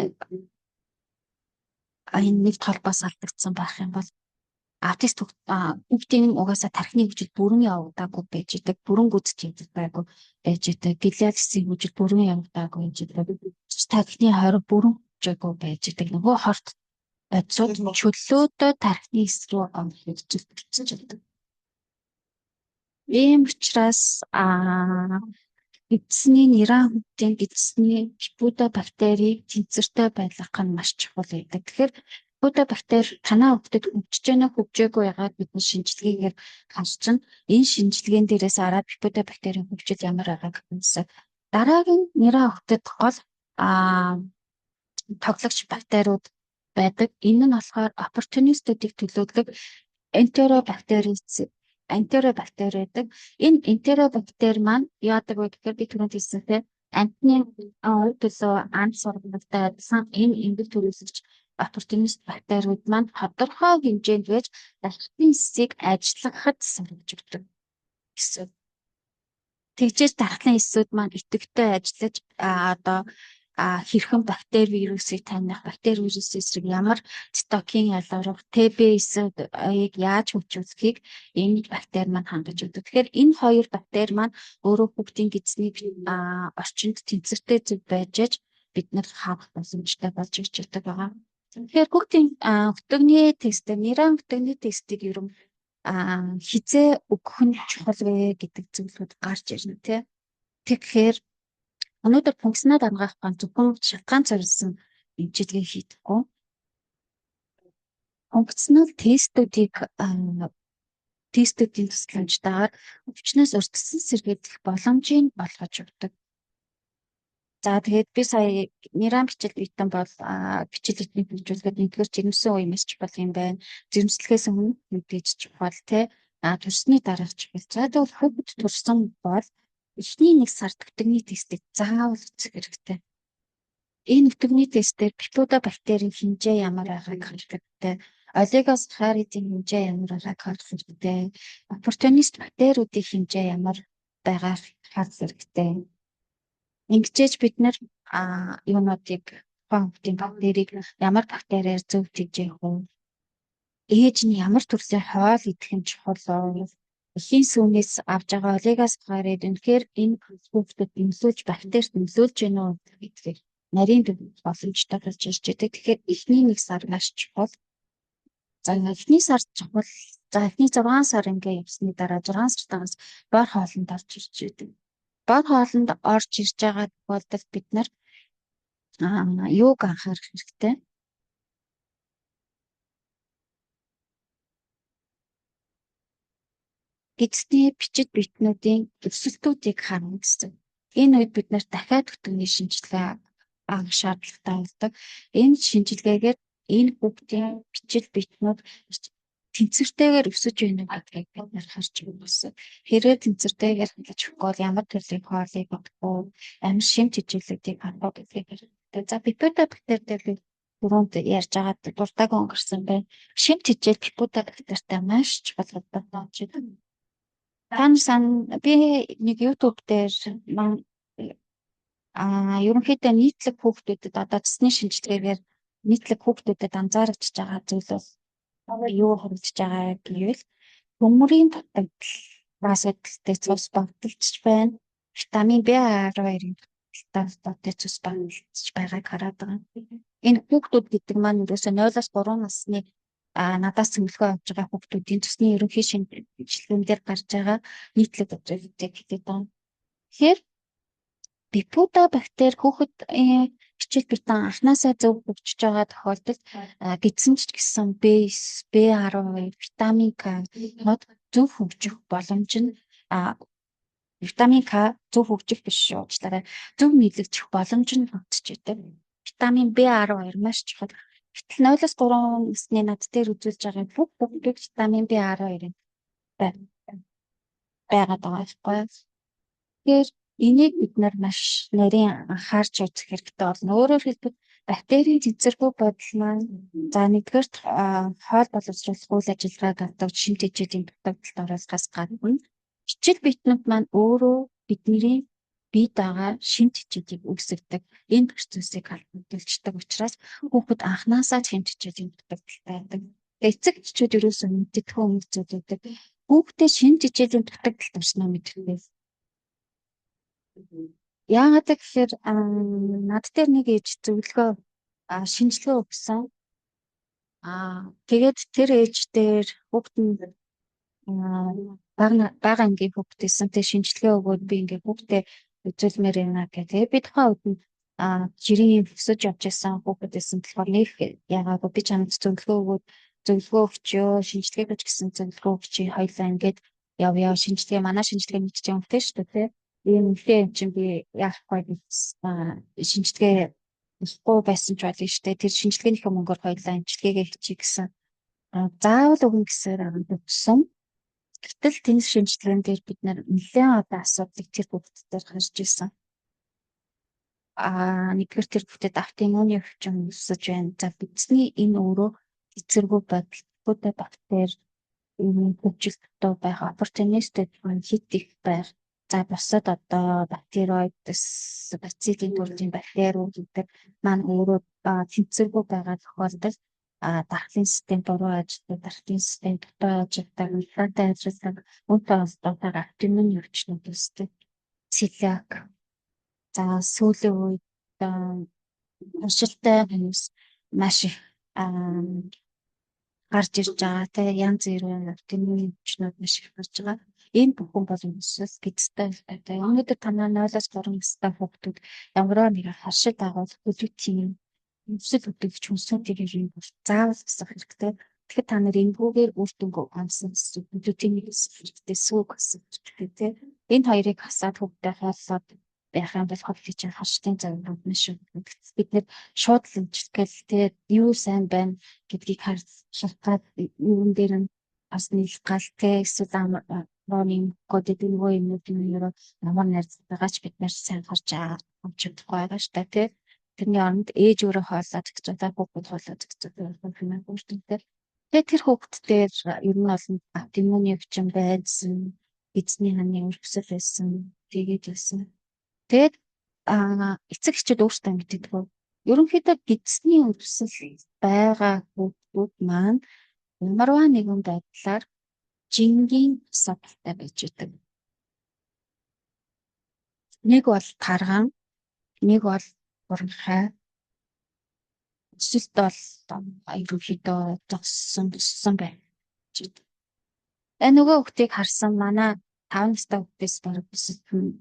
энэ нэг толбоос алдагдсан байх юм бол аутист хүүхдийн угаасаа тархины хөгжил бүрэн явагдаагүй байж идэг, бүрэн гүйцэж явагдаагүй байж идэг, гэлиалсын хөгжил бүрэн явагдаагүй байж идэг, тархины хориг бүрэн хөгжөөгүй байж идэг. Нөгөө хорт бодисууд чөлөөтэй тархины эс рүү хөгжил бүтэж байдаг. Ийм учраас эцсийн нираа хүүхдийн эцсний гипода бактерийг тэнцвэртэй байлгах нь маш чухал байдаг. Тэгэхээр гипода бактери танаа хүүхдэд хөгжиж байна хөгжөөгүй яагаад бидний шинжилгээгээр харж чинь энэ шинжилгээнд дээрээс хараад гипода бактерийн хөгжил ямар байгаа гэхээс дараагийн нираа хүүхдэд гол тоглогч бактериуд байдаг. Энэ нь болохоор оппортунистуудыг төлөөлөг энтеробактери байдаг. Энэ энтеробактери маань яадаг вэ гэхээр би түрүүнд хэлсэнтэй амтны төлөө ан сургамжтай адилхан энэ энгэл төрөлсөж оппортунист бактериуд маань тодорхой хэмжээнд байж тархины эсийг ажиллахад сургаж өгдөг гэсэн. Тэгжээс тархины эсүүд маань идэвхтэй ажиллаж хэрхэн бактери вирусыг таних, бактери вирус эсрэг ямар цитокин ялгарах, ТБ эсийг яаж хөгжүүлэхийг энэ бактери маань хангаж өгдөг. Тэгэхээр энэ хоёр бактери маань өөрөө хүүхдийн гидсний орчинд тэнцвэртэй зөв байж биднэр хаах боломжтой болж ирж байгаа. Тэгэхээр хүүхдийн хөтгөний тест, нираа хөтгөний тестийг ер нь хизээ өгөх нь чухал вэ гэдэг зүйлүүд гарч ирнэ тий. Тэгэхээр өнөөдөр функционал амгаах зөвхөн шалтгаан зориулсан эмчилгээ хийдэггүй. Функционал тестүүдийн тусламжтайгаар өвчнөөс урьдчилан сэргийлэх боломжийг олгож өгдөг. За тэгээд би сая нираа бичил битэн бол бичил эдний хөгжүүлэхэд нэгдүгээр жирэмсэн үеэмс чухал юм байна. Жирэмслэхээс өмнө мэдээж чухал тий. Турсны дараах чухал. За тэгвэл хүүхэд турсан бол эхний нэг сард өтгөний тестийг заавал үзэх хэрэгтэй. Энэ өтгөний тестээр гипода бактерийн хэмжээ ямар байгааг харах хэрэгтэй. Олигосахаридын хэмжээ ямар байгааг харах хэрэгтэй. Оппортунист бактериудын хэмжээ ямар байгааг харах хэрэгтэй. Ингэжээж бид нэр юунуудыг хүүхдийн бактерийг ямар бактериар зөв тижээх вэ? Ээж нь ямар төрлийн хоол идэх нь чухал вэ? Эхийн сүүнээс авж байгаа олигосахарид үнэхээр энэ хүүхдэд нөлөөлж бактерид нөлөөлж гэнэ үү гэдгийг нарийн боломжтой болж ирж байгаа. Тэгэхээр эхний нэг сар маш чухал. За эхний сар чухал. За эхний 6 сар ингээ явсны дараа 6 сартаас бор хоолнд орж ирж байдаг. Бор хоолнд орж ирж байгаа тохиолдолд бид нар юуг анхаарах хэрэгтэй? Гидсний бичид битнүүдийн өсөлтүүдийг харна гэсэн. Энэ үед бид нар дахиад хөтгөний шинжилгээ авах шаардлагатай болдог. Энэ шинжилгээгээр энэ хүүхдийн бичид битнүүд тэнцвэртэйгээр өсөж байна гэдгийг бид нар харж байна. Хэрвээ тэнцвэртэйгээр хангаж өгөхгүй бол ямар төрлийн хоолыг бодох вэ? Амин шимт хичээлүүдийг харах уу гэдгийг хэрэгтэй. За гипода бактери дээр би түрүүнд ярьж байгаа дуртайг өнгөрсөн байна. Шимт хичээл гипода бактеритай маш чухал холбоотой байна. Би нэг YouTube дээр ерөнхийдөө нийтлэг хүүхдүүдэд одоо цэсний шинжилгээгээр нийтлэг хүүхдүүдэд анзаарч байгаа зүйл бол юу харагдаж байгаа гэвэл төмөрийн дутагдал асуудалтай цус багталж байна. Витамин B12-ийн дутагдaltaй цус багталж байгааг хараад байгаа. Энэ хүүхдүүд гэдэг маань ерөөсөө 0-3 насны надаас цэмлэхөө авч байгаа хүүхдүүдийн цусны ерөнхий шинжилгээнд дээр гарч байгаа нийтлэг дутагдaltaй гэдэг байна. Тэгэхээр гипода бактери хүүхэд хичээл битэн анханасаа зөв хөгжиж байгаа тохиолдолд гидсэн ч гэсэн B12, витамин К зөв хөгжих боломж нь витамин К зөв хөгжих биш шүү. Уучлаарай. Зөв нийлэгдэх боломж нь хөгжиж байдаг. Витамин B12 маш чухал. Гэтэл 0-3 насны над дээр үзүүлж байгаа бүх бүгд витамин B12-ын байгаад байгаа байхгүй. Тэгэхээр энийг бид нар маш нарийн анхаарч үзэх хэрэгтэй болно. Өөрөөр хэлбэл Бактерийн тэнцвэргүй бодол маань за нэгдүгээр хоол боловсруулах үйл ажиллагааг авдаг шинэ тэжээлийн дутагдалд оруулахаас гадна хичээл битнүүд маань өөрөө бидний бие дагаа шинэ тэжээлийг үүсгэдэг энэ процессыг холбогдуулждаг учраас хүүхэд анханасаа шинэ тэжээлийн дутагдалтай байдаг. Эцэг эхчүүд ерөөсөө мэддэхгүй юм зүйлүүдэг. Хүүхдээ шинэ тэжээлийн дутагдалт орсноо мэдрэхгүй. Яагаад гэхээр над дээр нэг ээж зөвлөгөө шинжилгээ өгсөн. Тэгээд тэр ээж дээр хүүхд нь бага ангийн хүүхдээсэн тэг шинжилгээ өгөөд би ингээ хүүхдээ үзүүлмээр байна гэдэг. Би тухайн үед нь жирийн өсөж явж байсан хүүхдээсэн болохоор нэг яагаад би чамд зөвлөгөө өгчөө шинжилгээ гэж гисэн зөвлөгөө өгчий хоёлаа ингээд явъя шинжилгээ манай шинжилгээ мэдчих юм те шүү дээ. Ийм үнэтэй юм чинь би яахгүй шинжилгээ өгөхгүй байсан ч болно шүү дээ. Тэр шинжилгээнийхээ мөнгөөр хоёлаа эмчилгээгээ хийчих гэсэн. Заавал өгнө гэсээр өгсөн. Гэтэл тэнс шинжилгээнд дээр бид нэлээд одоо асуудлыг тэр бүгд дээр харж ирсэн. Нэгдүгээр тэр бүтэд автоиммуны өвчин үүсэж байна. За бидний энэ өөрөө эцэргүй бодолтой бактери хөгжилт дутуу байх, оппортунистед хит их байх. За бусад одоо бактериоидс, бациллийн төрлийн бактериуд гэдэг маань өөрөө тэнцвэргүй байгаа тохиолдолд дархлын систем буруу ажилладаг, дархлын систем дутуу ажилладаг, инфлюенza ажилладаг, үүнтэй холбоотойгоор автоиммуны өвчнүүд үүсдэг. Цэлиак. За сүүлийн үед уншилтай хүмүүс маш их гарч ирж байгаа те янз бүрийн автоиммуны өвчнүүд маш их гарч байгаа. Энэ бүхэн бол өсвөл гэдэгтэй байдаг. Өнөөдөр танаа 0-3 настай хүүхдүүд ямар нэгэн харшил дагуул глютин өсвөл өдөгч хүнсүүдийг юм бол заавал засах хэрэгтэй. Тэгэхээр та нар энэгээр үр дүнг амсан глютинийг хэрэгтэй сүг гэсэн хэрэгтэй. Энэ хоёрыг хасаад хүүхдэд хооллоод байх юм бол хооллож харшлын заврууд нь шүү. Бид нэр шууд л имчилгээл те юу сайн байна гэдгийг харахад юун дээр нь бас нийлгэл те эсвэл амрын кодэд нөгөө юмнуудын нэрээр амар найрцаагаач бид нар сайн харж авч чадахгүй байгаа шүү дээ те. Тэрний оронд ээж өөрөө хооллоод зохицуулаад хүүхэд хооллоод зохицуулаад хэмээн үүртэнтэй. Тэгээд тэр хүүхэд дээр ер нь бол автоиммуны өвчин байсан, эзний хааны өргөсөл байсан, тэгээд байсан. Тэгээд эцэг эхчүүд өөрсдөө мэддэг. Ерөнхийдөө эзний өргөсөл байгаа хүүхдүүд маань ямарваа нэгэн байдлаар жингийн асуудалтай байж идэг. Нэг бол тарган, нэг бол урамхай. Эсвэл бол ерөнхийдөө зогссон байна. Нөгөө хүүхдийг харсан манай 5 настай хүүхдээс бараг 7-8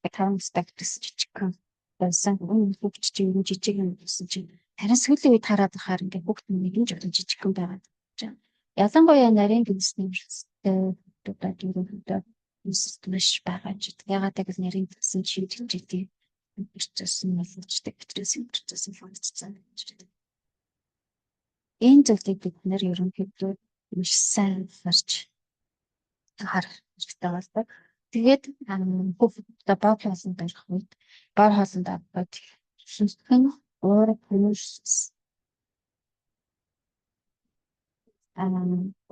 5 настай хүүхдээс жижигхэн байсан. Хүүхд чинь юу жижиг юм гэсэн чинь харин сүүлийн үед хараад байхаар ингээ хүүхд нэгэн жижигхэн байгаад байна. Ялангуяа нарийн гинсний өрсөлдөлтэй хүүхдүүд ерөнхийдөө маш байгаа ч гэдэг. Ягаад гэвэл нарийн гинсний шийдвэрлэлийг процесс нь боловчдаг, процессын процесс нь боловчсан гэж байна. Энэ зүйлийг бид нэр ерөнхийдөө маш сайн харж харах хэрэгтэй болдог. Тэгээд хүүхдээ бага хоолнд байх үед бага хоолнд аваад шинжлэх уур хүмүүс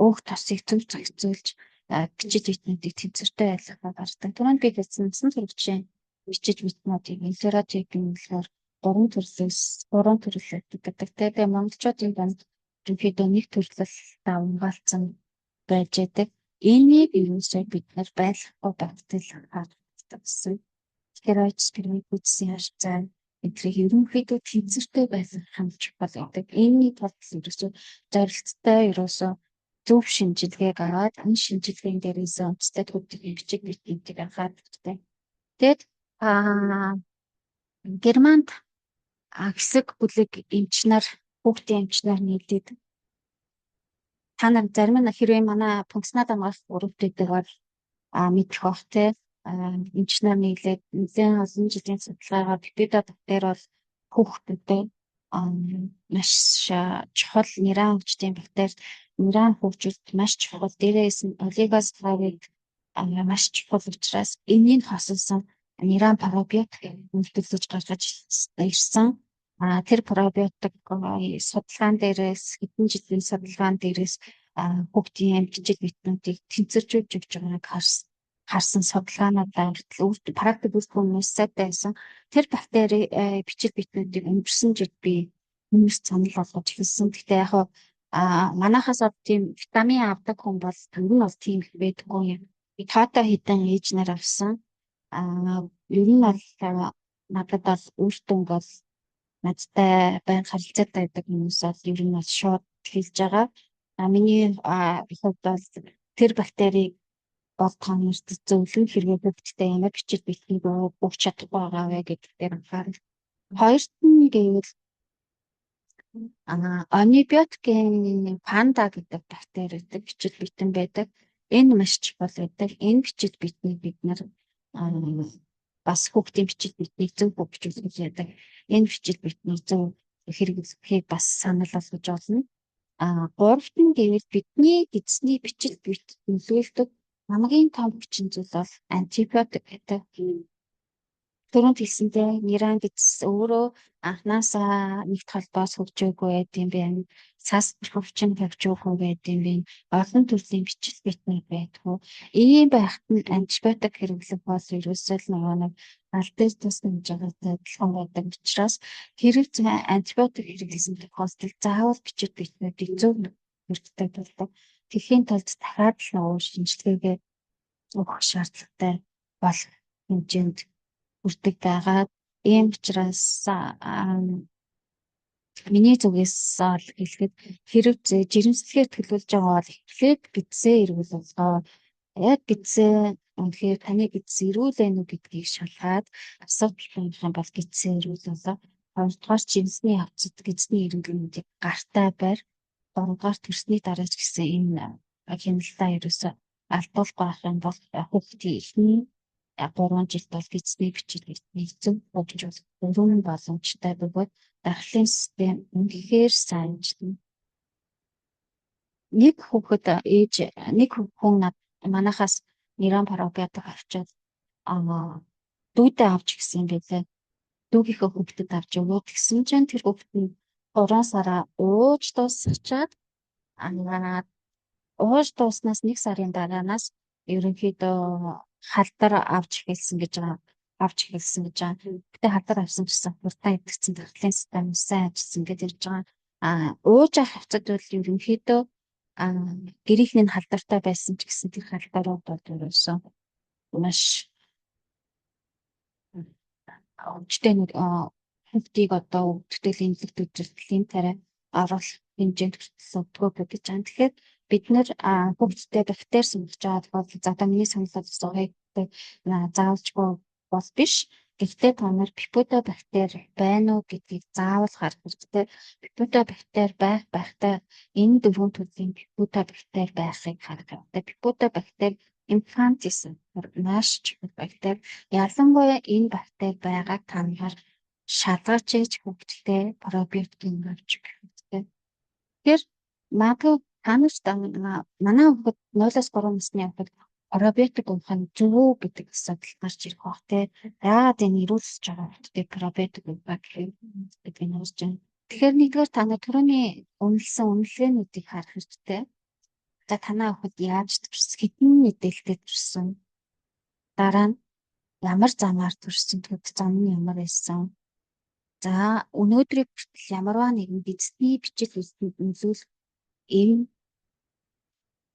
өөх тосыг зөв зохицуулж бичиж витаминыг тэнцвэртэй байлгахад гардаг. Түрүүнд би хэлсэн сурвалжийн бичиж витаминыг литературыг нэлэхээр 3 төрлөөс гэдэг. Тэгээд монголчуудын банд ерөнхийдөө нэг төрлөл давмгаалцсан байж байдаг. Энийг ерөөсөө бид нар байлгахгүй багтал хаадаг. Стероид, спирмикүцийн харьцаа эдрийг ерөнхийдөө тэнцвэртэй байлгах хамж болдог. Энэний тулд ерөөсөө зорилттой ерөөсөө зөв шинжилгээг аваад энэ шинжилгээнд дээрээс онцтой төвдгийн бичиг витаминыг анхаарах хэрэгтэй. Тэгэд Германд хэсэг бүлэг эмчнэр хүүхдийн эмчнэр нийлээд та нар зарим нь хэрвээ манай функционал хамгаалах өрөвдөдөг бол мэдэх бах те эмчнэр нийлээд нэлээд олон жилийн судалгаагаар бактериа бол хүүхдүүдэд маш чухал ниран хөгжлийн бактери ниран хөгжилд маш чухал дээрээс нь олигосфлагид маш чухал учраас энэний хосолсон ниран пробиотик нөлөөлж гаргаж ирсэн Тэр пробиотик судалгаан дээрээс хэдэн жилийн судалгаан дээрээс хүүхдийн бичил битнүүдийг тэнцвэржүүлж өгч байгааг харсан судалгаануудаа хүртэл практик үйлдвэрлэлээс сайтай байсан. Тэр бактери бичил битнүүдийг өнгөрсөн жил би хүмүүст санал болгож хэлсэн. Гэхдээ яг манайхаас тийм витамин авдаг хүн бол ер нь бол тийм их байдаггүй юм. Би тоотой хідэн ээж нар авсан. Ер нь бол надад бол өөртөө бол надтай байн харилцаатай байдаг хүмүүс бол ер нь бол шууд хэлж байгаа. Миний хувьд бол тэр бактерийг бол тонорт зөвлөн хэрэглэх хэрэгтэй ямар бичил битнийг өгч чадахгүй байгаа вэ гэдэг дээр анхаарал. Хоёрт нь гэвэл онибиотикийн панда гэдэг бактери байдаг, бичил битэн байдаг. Энэ маш чухал байдаг. Энэ бичил битнийг бид нар бас хүүхдийн бичил битнийг зөв хөгжүүлэх яадаг. Энэ бичил битнийг зөв хэрэглэхийг бас санал болгож олно. Гуравт нь гэвэл бидний эзний бичил бит нөлөөлдөг хамгийн том хүчин зүйл бол антибиотик гэдэг. Түрүүнд хэлсэнтэй ниран гидс өөрөө анханасаа нэгт холбоос хөгжөөгүй байт юм байна. Цас хөвчин хөвжөөгүй байт юм байна. Олон төрлийн бичил битний байдгүй. Ийм байхад нь антибиотик хэрэглэх бол ерөөсөө л нэг аль тус нэмж байгаатай адилхан байдаг учраас хэрэг антибиотик хэрэглэсэн тохиолдолд заавал бичил битнүүдийг зөв хэрэгтэй болдог. Тэхийн тулд дахиад л нөгөө шинжилгээгээ өгөх шаардлагатай болох хэмжээнд хүрдэг байгаа. Ийм учраас миний зүгээс хэлэхэд хэрэг жирэмслэгээр төлөвлөж байгаа бол эхлээд гидсээ эргүүл болгоо. Яг гидсээ үнэхээр таны гидс эрүүл ээ нү гэдгийг шалгаад асуудал байх юм бол гидсээ эрүүл болоо. Хоёрдугаар жинсний явцад гидсний эргэлмүүдийг гартаа байр. Гуравдугаар төрсний дараа ч гэсэн энэ хяналтаа ерөөсөө алдуулахгүй байх юм бол хүүхдийн эхний 3 жилд бол гидсний бичил битнийг зөв хөгжүүлэх өрөөн боломжтой бөгөөд дархлын систем үнэхээр сайн ажиллана. Нэг хүн манайхаас ниран пробиотик авчаад дүүтэй авч гисэн байлээ. Дүүгийнхээ хүүхдэд авч өгөө гэсэн чинь тэр хүүхд нь 3 сараа ууж дуусчаад ууж дууснаас 1 сарын дараанаас ерөнхийдөө халдар авч эхэлсэн гэж байгаа. Гэтэ халдар авсан гэсэн хурдан идэгцэн дархлын систем сайн ажилласан гэж ярьж байгаа. Ууж авах хавцад бол ерөнхийдөө гэрийнх нь халдартай байсан ч гэсэн тэр халдарууд бол ерөөсөө маш өвчтэй хүүхдийг одоо өвдөлтөлийн имлэг төдөлтлийн тариа оруулах хэмжээнд хүртэл өгдөгөө гэж байна. Тэгэхээр бид нэр хүүхдтэй бактери сонгож байгаа бол одоо миний сонголт зогсоогоо заавалжгүй бол биш. Гэхдээ та нар пиподобактери байна уу гэдгийг заавал харах хэрэгтэй. Пиподобактери байхтай энэ 4 төрлийн пиподобактери байхыг харах хэрэгтэй. Пиподобактери инфантис маш чухал бактери. Ялангуяа энэ бактери байгааг та нар шалгаж ээж хүүхдтэй пробиотикийг авч хэрэгтэй. Тэгэхээр магадгүй манай хүүхэд 0-3 насны хүүхэд пробиотик уух нь зөв үү гэдэг асуудал гарч ирэх баг тий. Яагаад энэ ирүүлж байгаа хүүхдээ пробиотик уух гэдэг нь уусч байна. Тэгэхээр нэгдүгээр та нар түрүүний үнэлсэн үнэлгээнүүдийг харах хэрэгтэй. За танаа хүүхэд яаж төрсөн, хэдэн мэдээлэлтэй төрсөн, дараа нь ямар замаар төрсөн, төд зам нь ямар байсан. За өнөөдрийг хүртэл ямарваа нэгэн гидсний бичил үйлдэлд нөлөөлөх ийм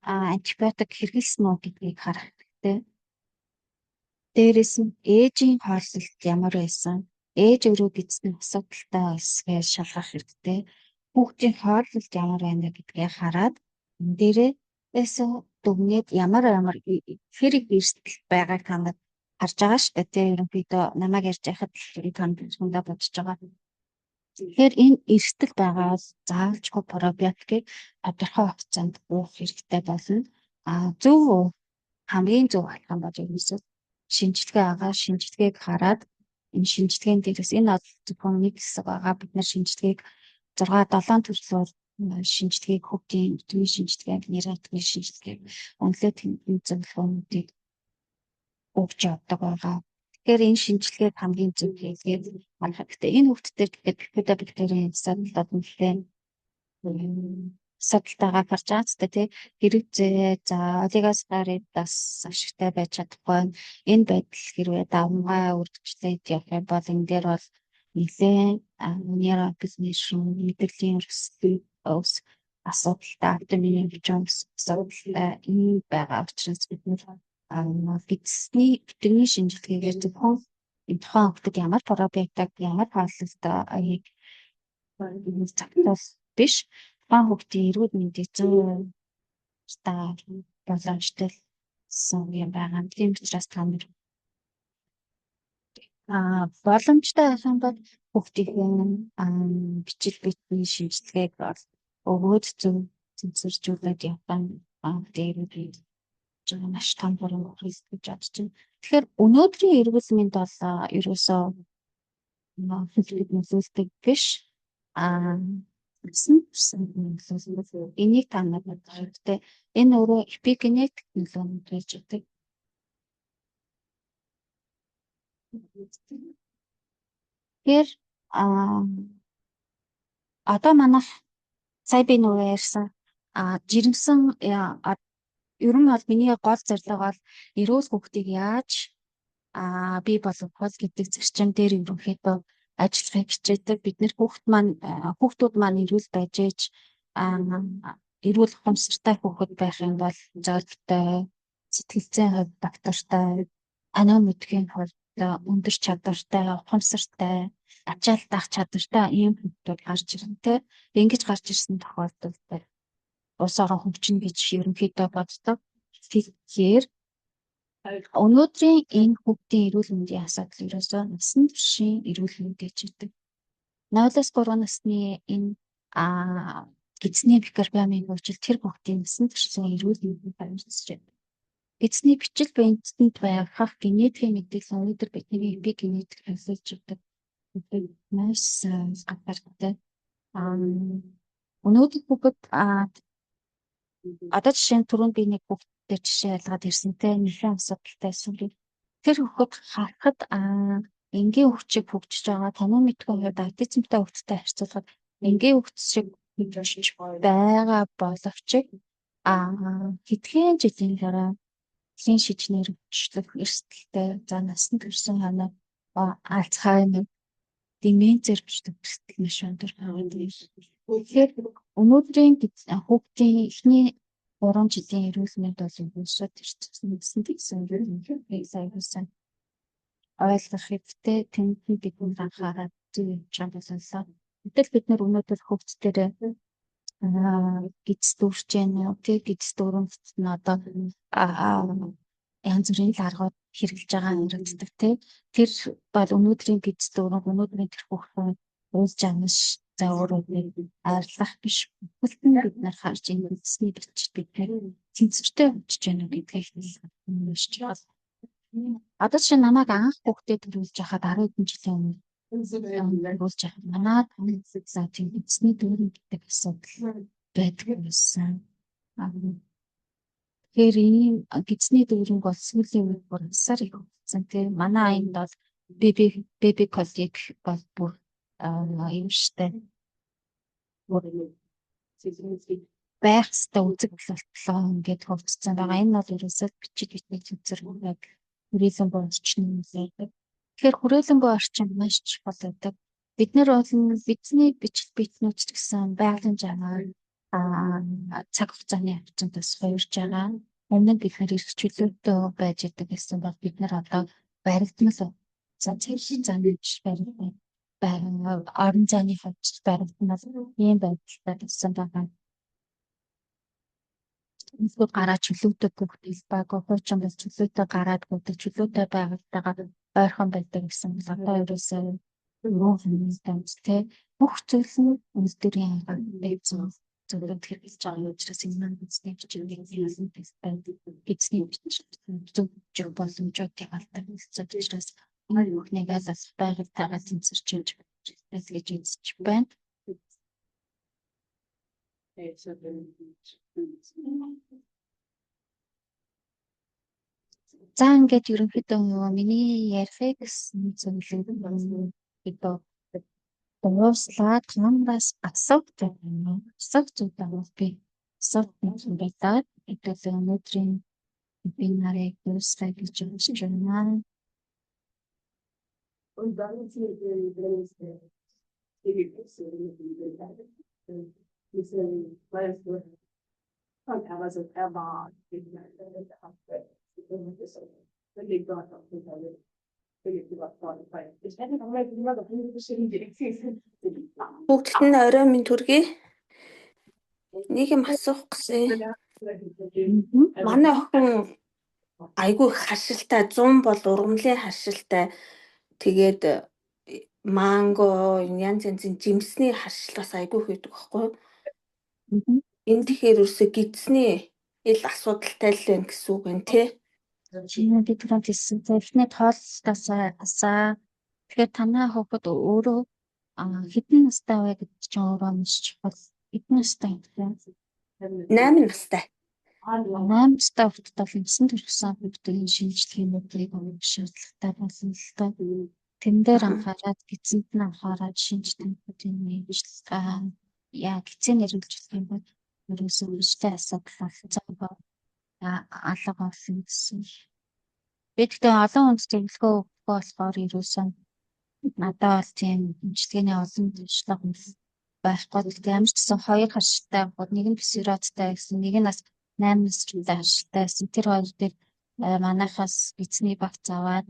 антибиотик хэрэглэсэн үү гэдгийг харах хэрэгтэй. Дээрээс нь ээжийн хооллолт ямар байсан, ээж өөрөө гидсний асуудалтай байсгээ шалгах хэрэгтэй. Хүүхдийн хооллолт ямар байна гэдгээ хараад энэ дээрээс дүгнээд ямар хэрэг эрсдэл байгааг та нар харж байгаа шүү дээ. Тэр ерөнхийдөө намайг ярьж байхад танд хүндээ бодож байгаа. Тэгэхээр энэ эрсдэл байгаа бол заавалжгүй пробиотикийг тодорхой хугацаанд уух хэрэгтэй болно. Хамгийн зөв болох юм бол ерөөсөө шинжилгээг хараад энэ шинжилгээнд дээрээс энэ зөвхөн нэг хэсэг байгаа. Бид нэр шинжилгээг 6-7 төрлөөр шинжилгээг хүүхдийн витамин шинжилгээг, нейротикийн шинжилгээг, үнэлгээ тэмдгийн зөвлөгөөнүүдийг өгч явдаг байгаа. Тэгэхээр энэ шинжилгээг хамгийн зөв хийгээд манайхад гэхдээ энэ хүүхдэд гэхэд бифидобактерийн садлаад нэлээд садалтайгаа гарч байгаа ч тий хэрэгцээ за олигосакаридаас ашигтай байж чадахгүй. Энэ байдал хэрвээ давмгай үргэлжлээд явах юм бол энэ дээр бол нэлээд нейробизнес мэдрэлийн өс асуудалтай автомийн хэмжээс асуудалтай энэ байгаа учраас бид гидсний бүтээгний шинжилгээгээр зөвхөн энэ тухайн хүүхдэд ямар пробиотик ямар хааллалтай цагтаас биш тухайн хүүхдийн эрүүл мэндийг 100% боломжтой юм байгаа. Тийм учраас та нар боломжтой байх юм бол хүүхдийн бичил битний шинжилгээг өгөөд зөв тэнцвэржүүлээд явах нь дээр маш том бүрэн риск гэж бодож байна. Тэгэхээр өнөөдрийн эрүүл мэнд бол ерөөсөө хэлбэг нөлөөлдөг биш. Энийг та надад хэрэгтэй. Энэ өөрөө эпигенетик нөлөөнд байж байгаа. Тэгэхээр одоо манайх сая би нөгөө ярьсан жирэмсэн ер нь бол миний гол зорилго бол эрүүл хүүхдийг яаж бий болгох гэдэг зарчим дээр ерөнхийдөө ажиллахыг хичээдэг. Бид нэр хүүхдүүд маань эрүүл байж ээж эрүүл ухамсартай хүүхэд байх юм бол зорилготой, сэтгэл зүйн хувьд доктортой, анаа мэдхийн хувьд өндөр чадвартай, ухамсартай, ачаал даах чадвартай ийм хүүхдүүд гарч ирнэ те. Ингэж гарч ирсэн тохиолдолд улс орон хөгжинэ гэж ерөнхийдөө боддог. Тэгэхээр өнөөдрийн энэ хүүхдийн эрүүл мэндийн асуудал ерөөсөө насан туршийн эрүүл мэнд гэж хэлдэг. 0-3 насны энэ гидсний микробиомын хөгжил тэр хүүхдийн насан туршийн эрүүл мэндэд хамаарч байна. Гидсний бичил биетэнд байх генетикийн мэдээлэл өнөөдөр бидний эпигенетик хэлж өгдөг. Маш гадартай. Өнөөдөр хүүхэд одоо жишээ нь түрүүнд би нэг хүүхдтэй жишээ ялгаад ирсэнтэй нэлээд асуудалтай эсвэл тэр хүүхэд харахад энгийн хүчийг хөгжиж байгаа танаа мэдгүй хувьд аутизмтай хүүхдтэй харьцуулахад энгийн хүүхд шиг хөгжиж байгаа боловч хэдхэн жилийн дараа хэн шижнэр өвчлөх эрсдэлтэй за насан туршийн ханаа Альцгеймер деменцээр хүртэл маш өндөр байгаа. Тэгэхээр өнөөдрийн хүүхдийн эхний 3 жилийн эрүүл мэнд бол өсөж ирсэн гэсэн юм ойлгох хэрэгтэй. Тэнд бид анхаарал зөв болсоо. Гэтэл бид нар өнөөдөр хүүхдүүдээр гидс дүүрч байна. Тэг гидс дүүрэмт нь одоо янз бүрийн аргууд хэрэглэж байгаа харагддаг тий. Тэр бол өнөөдрийн гидс дүүрэн өнөөдрийн тэр хүүхдийн уул жамш за өөрөө арилгах биш. Бүхэлдэн бид нар харж энэ гидсний бичиж бид тэнцвэртэй хөгжиж байна гэдгийг хэлж байгаа. Одоо чи намайг анх хүүхдэд төрүүлж байхад 10 хэдэн жилийн өмнө төрүүлж байхад манайд за тийм гидсний дүүрэн гэдэг асуудал байдаг байсан. Тэгэхээр ийм гидсний дүүрэнг бол сүүлийн үед бүр асар их хөгжсөн. Тэгээ манай аянд бол беби колик бол бүр юм штэ. Байх хэвээр үзэг болтлоо ингээд хөгжсөн байгаа. Энэ бол ерөөсөө бичиж битний тэнцвэр хүрээлэн буй орчин юм байдаг. Тэгэхээр хүрээлэн буй орчин маш чухал байдаг. Бид нар бол бидний бичил битнүүд ч гэсэн байгалийн жанр цаг хугацааны хавцантаас хувирж байгаа. Өмнө нь бид нэр их чөлөөтэй байж идэг гэсэн бол бид нар одоо баригдмал цаг хугацааны баригдмал орон зайны хувьд баригдмал ийм байдалтай болсон байгаа. Эсвэл гараа чөлөөтэй бүгд баг хуучин бол чөлөөтэй гараад бүгд чөлөөтэй байгальтайгаа ойрхон байдаг гэсэн бол одоо ерөөсөө өрөө хүмүүстээ тэ бүх зүйл нь үйлдвэрийн байцсан зөвлөд хэрэгжилж байгаа учраас энэ гидсний бичвэрийн ялан тест байдаг. Гидсний зөв боломжуудыг алдаг хэлцээд учраас энэ бүхнийг аль байгальтайгаа тэнцвэржүүлж гэж үзэж байна. За ингээд ерөнхийдөө нөгөө миний ярихыг гэсэн зүйлүүд одоо дууслаад хамраас асуух зүйл би асуух юм байлаа. Хэдүүл өнөөдрийн вебинарыг дуусгая гэж бодож байна. Бүгдд нь орой минь төргий. Нэг юм асуух гэсэн. Манай охин айгүй их хашилтай 100 бол ургамлын хашилтай. Тэгээд манго янз янзын жимсний хашил бас айгүй их байдаг байхгүй юу? Энэ тэгэхээр ерөөсө гидсний ил асуудалтай л байна гэсэн үг байна тий. Чиний different гэсэн. Эхний тооллолтоосаа тэгэхээр танай хүүхэд өөрөө хэдэн настай вэ гэж чинь өөрөө мэдчих бол хэдэн настай юм бэ? 8 настай. 8 настай хүүхэд бол юмсан төрсөн хүүхдийн шинжилгээнүүдийг шаардлагатай болно л доо. Тэн дээр анхаарал гидсэнд нь анхаарал шинжилгээ хүмүүсийн мэдлэг яг гидсийн нэрвэлжлэх юм бол ерөөсөө хүчтэй асуудал болцоо алга болсон гэсэн. Би тэгтээ олон хүнд зөвлөгөө өгөх болохоор ерөөсөн надад бол тийм имчилгээний олон туршлага байхгүй. Тэгтээ ямар ч гэсэн хоёр хашилтай бод нэг нь псироцтай гэсэн нэг нь бас 8 настай хашилтай гэсэн. Тэр хоёр дээр манайхаас эзний багц аваад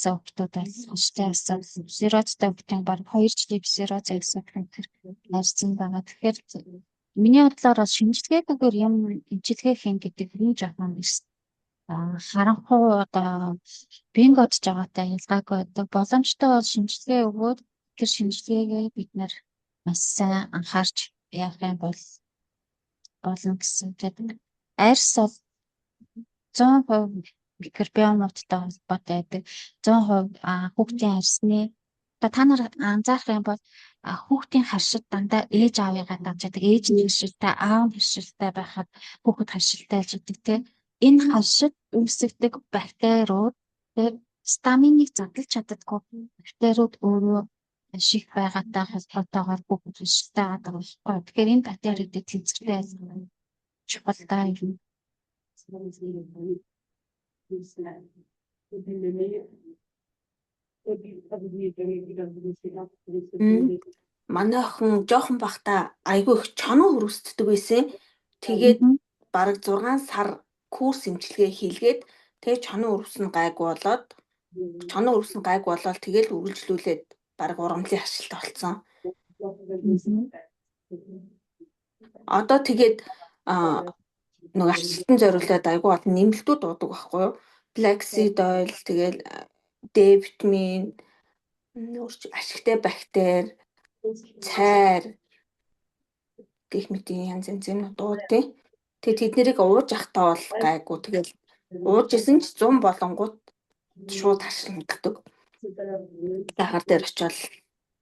сауктууд бол хашилтай асуудал псироцтай бүхэн баг 2 жилийн псироц асуудал тэр нарцсан байгаа. Тэгэхээр миний бодлоор шинжилгээгээр юм имчилгээ хийн гэдэг нь жоохон биш. Харанхуй одоо бингодж байгаатай ялгаагүй байдаг. Боломжтой бол шинжилгээ өгөөд тэр шинжилгээгээ бид нар маш сайн анхаарч явах юм бол болно гэсэн. Тэгээд арьс бол 100% микробиомуудтай холбоотой байдаг. 100% хүүхдийн арьсны та нар анзаарах юм бол хүүхдийн харшид дандаа ээж аавыгаа дагж яадаг. Ээж нь харшилтай, аав нь харшилтай байхад хүүхэд харшилтай л гэдэг тийм. Энэ харшид үүсгдэг бактериуд тэр стаминыг задлж чаддаггүй бактериуд өөрөө шиг байгаатай холбоотойгоор хүүхэд харшилтай байдаг байхгүй. Тэгэхээр энэ бактериудыг тэнцвэртэй чухалтай юм. Манай охин жоохон бахта айгүй их чоноо хөрөстдөг байсан. Тэгээд бараг 6 сар курс имчилгээ хийлгээд тэгээд чоноо хөрөснө гайгүй болоод тэгээд үргэлжлүүлээд бараг ургамлын хашилт болсон. Одоо тэгээд нөгөө арчилтан зориулаад айгүй олон нэмэлтүүд дуудаг байхгүй юу? Flaxseed oil, тэгээд D-витамин, ашигтай бактери, цайр гэх мэтийн янз янзын дуудیں۔ Тэгээд тэднийг ууж ахтаа бол гайгүй. Тэгээд ууж исэн ч 100 болонгууд шууд хашилтдаг. Дахар дээр очивол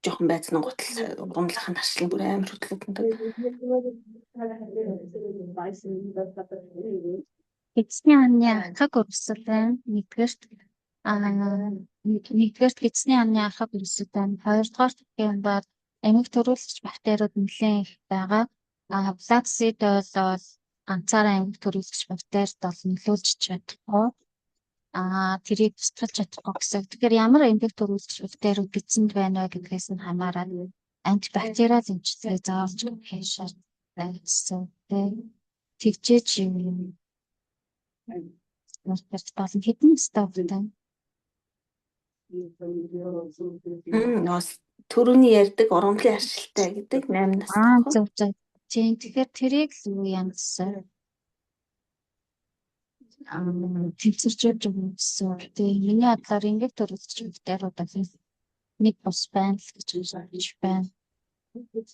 жоохон байцнаа гутал ургамлынхаа харшлын бүр амар хөдлөгдөндөг. Эцсийн оны ахаг өрсөл байна. Нэгдүгээрт эцсийн оны ахаг өрсөл байна. Хоёрдугаарт юм бол амиг төрүүлэгч бактериуд нэлээд их байгаа. Flaxseed oil бол ганцаараа амиг төрүүлэгч бактерид бол нөлөөлж чадахгүй. Тэрийг тусгаж чадахгүй гэсэн. Тэгэхээр ямар амиг төрүүлэгч бактериуд гидсэнд байна вэ гэдгээс нь хамаарат антибактериал имчилгээ заавалж хийх шаардлагатай гэсэн. Тэгжээч юм. Болон хэдэн настай байна? Нос төрөний ярьдаг ургамлын хашилтай гэдэг 8 настай. Зөв. Тийм. Тэгэхээр тэрийг л юу юм гэсэн. Тэнцвэржүүлж өгнө гэсэн. Тэгээ миний бодлоор ингээд төрүүлж бактериудаас нэг бус байна л гэж бодож байна.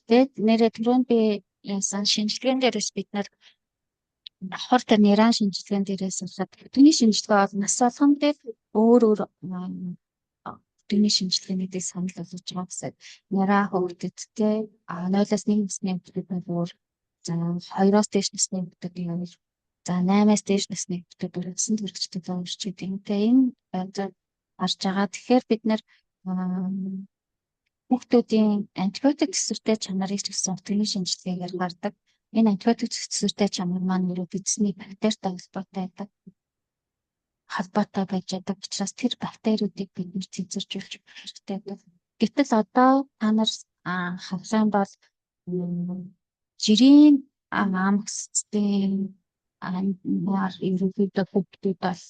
Тэгээд нэрээ түрүүнд би яасан шинжилгээнд дээрээс бид нар давхар тэр нейрон шинжилгээнд дээрээс харахад түүний шинжилгээ бол нас болгон дээр өөр түүний шинжилгээнүүдийг санал болгож байгаа гэсэн. Нейрон хөвгдөд те 0-1 насны хүүхдүүд бол өөр 2-оос дээш насны хүүхдүүд юм За 8-аас дээш насны хүүхдүүд үлдсэн төрөгчдөд уншиж гэдэг. Тэгээ энэ байдлаар гарч байгаа. Тэгэхээр бид нэр хүүхдүүдийн антибиотик төсвөртэй чанарыг ч гэсэн утгын шинжилгээгээр гардаг. Энэ антибиотик төсвөртэй чанар маань нэр эзний бактеритай холбоотой байж байгаа учраас тэр бактериудыг бид нэр цэцэржүүлж хэрэгтэй гэдэг. Гэтэл одоо та нар харах юм бол жирийн амгсцын ерөнхийдөө хүүхдүүд бол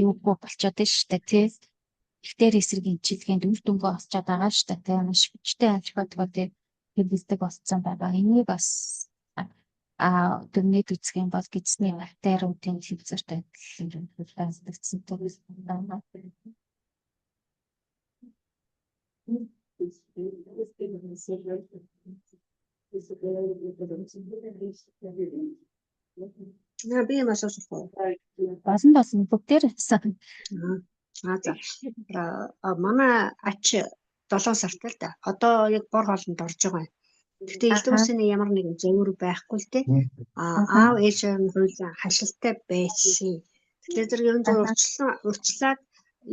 юугүй болчиход байна шүү дээ тий. Ихтер эсрэг эмчилгээнд үр дүнгээ олцоод байгаа шүү дээ тий. Маш хүчтэй антибиотикуудыг хэрэглэдэг болсон байгаа. Энийг бас дүрмэд үзэх юм бол гидсний бактериудын хэмжээтэй хэрэглэгдсэн төрөл байна. Би маш асуусан. Болсон бүгдээр хэлсэн. За манай ач 7 сартай л да. Одоо яг бор хоолнд орж байгаа юм. Гэхдээ элдв үсний ямар нэгэн зөвөр байхгүй л дээ. Аав ээжийн хуулийн хашилтай байсан. Тэгэхээр зэрэг ерөн зөв урьдчилаад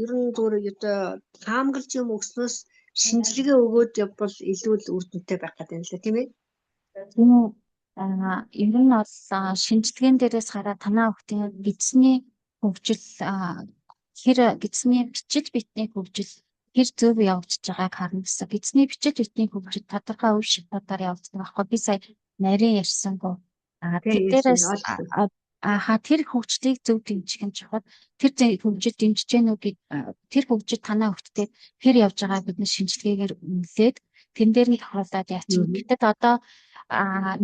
ерөн зөв одоо хаамгалж юм өгснөөс шинжилгээ өгөөд явбал илүү л үр дүнтэй байх гэдэг юм л да тийм ээ. Ер нь бол шинжилгээнд дээрээс хараад танаа хүүхдийн гидсний хөгжил гидсний бичил битний хөгжил хэр зөв явагдаж байгааг харна гэсэн. Гидсний бичил битний хөгжил тодорхой үе шатуудаар явагддаг байхгүй. Би сая нарийн ярьсангүй. Тэрээс тэр хөгжлийг зөв дэмжих нь чухал. Тэр хөгжил дэмжиж гэнэ үү тэр хөгжил танаа хүүхдэд хэр явж байгааг бид нэ шинжилгээгээр үнэлээд тэн дээр нь тохиолдоод яачих. Гэтэл одоо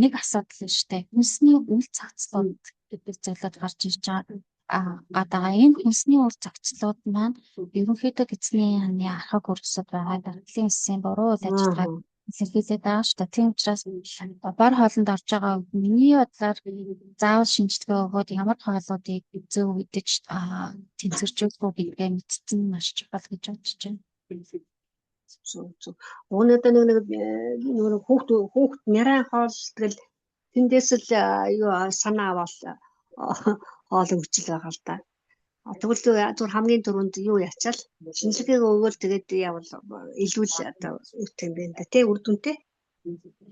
нэг асуудал нь штэ. Хүнсний үл цогцлууд гэдэг зүйлүүд гарч ирж байгаа. Энэ хүнсний үл цогцлууд маань ерөнхийдөө гидсний ханы архаг урсад байгаа дардлын эсийн буруу үйл ажиллагааг илэрхийлээд байгаа шүү дээ. Тийм учраас бор хоолнд орж байгаа миний бодлоор заавал шинжилгээ өгөөд ямар хоолуудыг зөв үдэж тэнцвэржүүлэх үү гэдгээ мэдсэн маш чухал гэж бодож байна. Уунадаа нэг хүүхд нярайн хоол тэгэл тэндээс л санаа аваад хоол өгчл байгаа л да. Тэгвэл зүгээр хамгийн түрүүнд юу ячаал шинжилгээ өгөөл тэгээд явал илүү л одоо юу юм бэ да тий үр дүнтэй.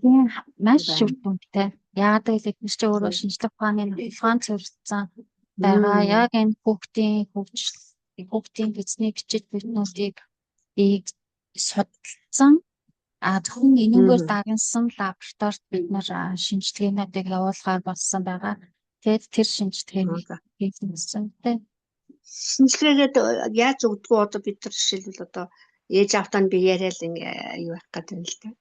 Тийм маш үр дүнтэй. Яагаад гэвэл бид ч өөрөө шинжлэх ухааны нотолгоон цэвэрлсэн байгаа. Яг энэ хүүхдийн гидсний бичил бүтнүүдийг судалсан зөвхөн энэгээр дагнсан лабораторид бид нар шинжилгээнүүдийг явуулахаар болсон байгаа. Тэгээд тэр шинжилгээнийг хийсэн тийм. Шинжилгээгээд яаж өгдгөө одоо бид нар жишээлбэл одоо ээж автаа би яриад юу байх гэдэг юм л дээ.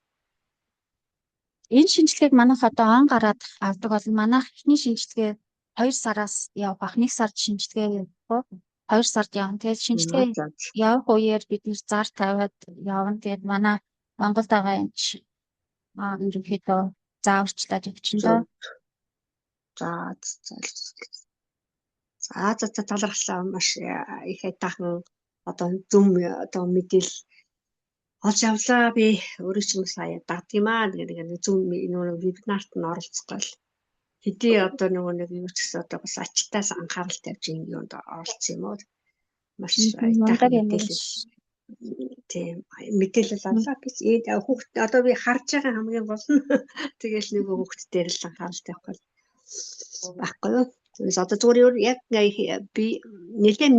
Энэ шинжилгээг манайх одоо он гараад авдаг бол манайх эхний шинжилгээ 2 сараас явах. 1 сард шинжилгээ явах. 2 сард явна. Тэгээд шинжилгээ явах үеэр бид нэр зар тавиад явна. Тэгээд манай Монголд байгаа эмч ерөнхийдөө зааварчлаад явчихна. За талархлаа маш их айтаахан одоо зүм одоо мэдээлэл олж авлаа. Би өөрөө ч юм сая дагд юм аа гэдэг зүм нөгөө вебинарт нь оролцохгүй л хэдий одоо нөгөө нэг юу ч гэсэн одоо бас ачтаас анхаарал тавьж юунд оролцсон юм уу маш айтаахан мэдээлэл тийм мэдээлэл авлаа. Би хүүхд одоо би харж байгаа хамгийн гол нь тэгэл нөгөө хүүхд дээр л анхаарал тавихгүй байхгүй юу. Тэгээс одоо зүгээр яг би нэлээд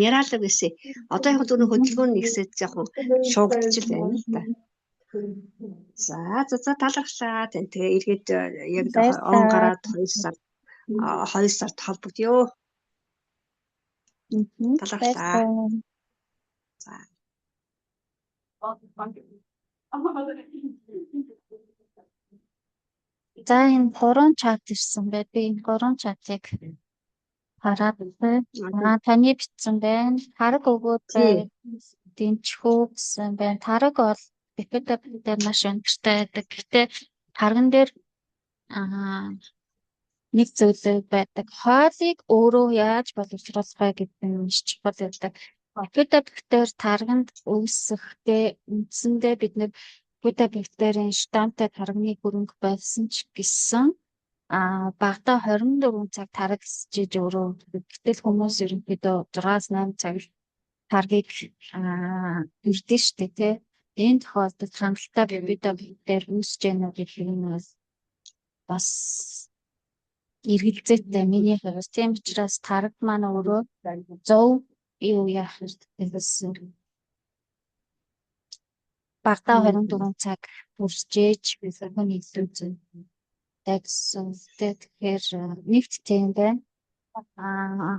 мэралог гэсэн. Одоо яг зүгээр хөдөлгөөний нэгсээд жоохон шуугдчих байна л да. За талархлаа. Тэгээ эргээд яг он гараад 2 сард холбогдё. Талархлаа. За. За энэ 3 чат ирсэн бай. Би энэ 3 чатыг хараад таны бичсэн байна. Тараг өгөөд дэмжихүү гэсэн байна. Тараг бол Википедиа маш өнөртэй байдаг. Гэхдээ тарган дээр нэг зүйлээ байдаг. Хоолыг өөрөө яаж боловсруулах вэ гэдэг нь маш чухал байдаг. Википедиа тарганд үүсэхдээ үндсэндээ бид нэр бактерийн штамтай тарганы хөрөнгө байсан ч гэсэн багада 24 цаг тараг хийж өөрөө гэтэл хүмүүс ерөнхийдөө 6-8 цаг таргийг ирдэ штэ тий. Энэ тохиолдолд хангалттай бибидээр үүсэж яана гэх юм бас эргэлзээтэй миний хувьд. Тийм учраас тараг маань өөрөө зөв юу яах вэ? Багада 24 цаг үржээж хүний илүү зөв. Тэгэхээр нэгт тийм байна.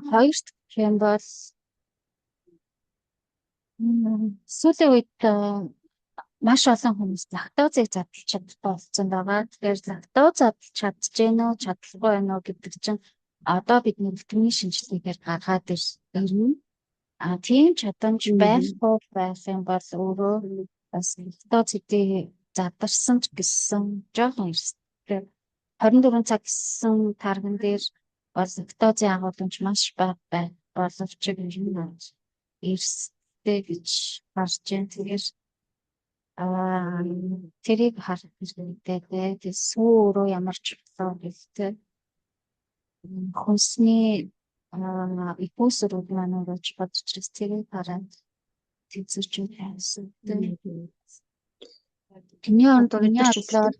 Хоёрт гэх юм бол сүүлийн үед маш олон хүмүүс лактозыг задлж чаддаг болсон байгаа. Тэгэхээр лактоз задлж чадчихэв үү, чадахгүй байна уу гэдэг чинь одоо бидний бүтэний шинжилгээгээр гаргаад ирнэ. Тийм чадамж байхгүй байх юм бол өөрөө бас лактоз хэдий задарсан ч гэсэн жоохон эрсдэл 24 цаг гэсэн тарган дээр бол лактозын агуулмж маш бага боловч эрсдэл гэж харж байна. Тэгэхээр тэрийг харах хэрэгтэй. Тэг сүү өөрөө ямар ч болоо гэлтэй хүнсний ипосрууд маань өөрөө ч бодчихс тэрийг хараад тэнцвэрч байсан. Тэний бодлоор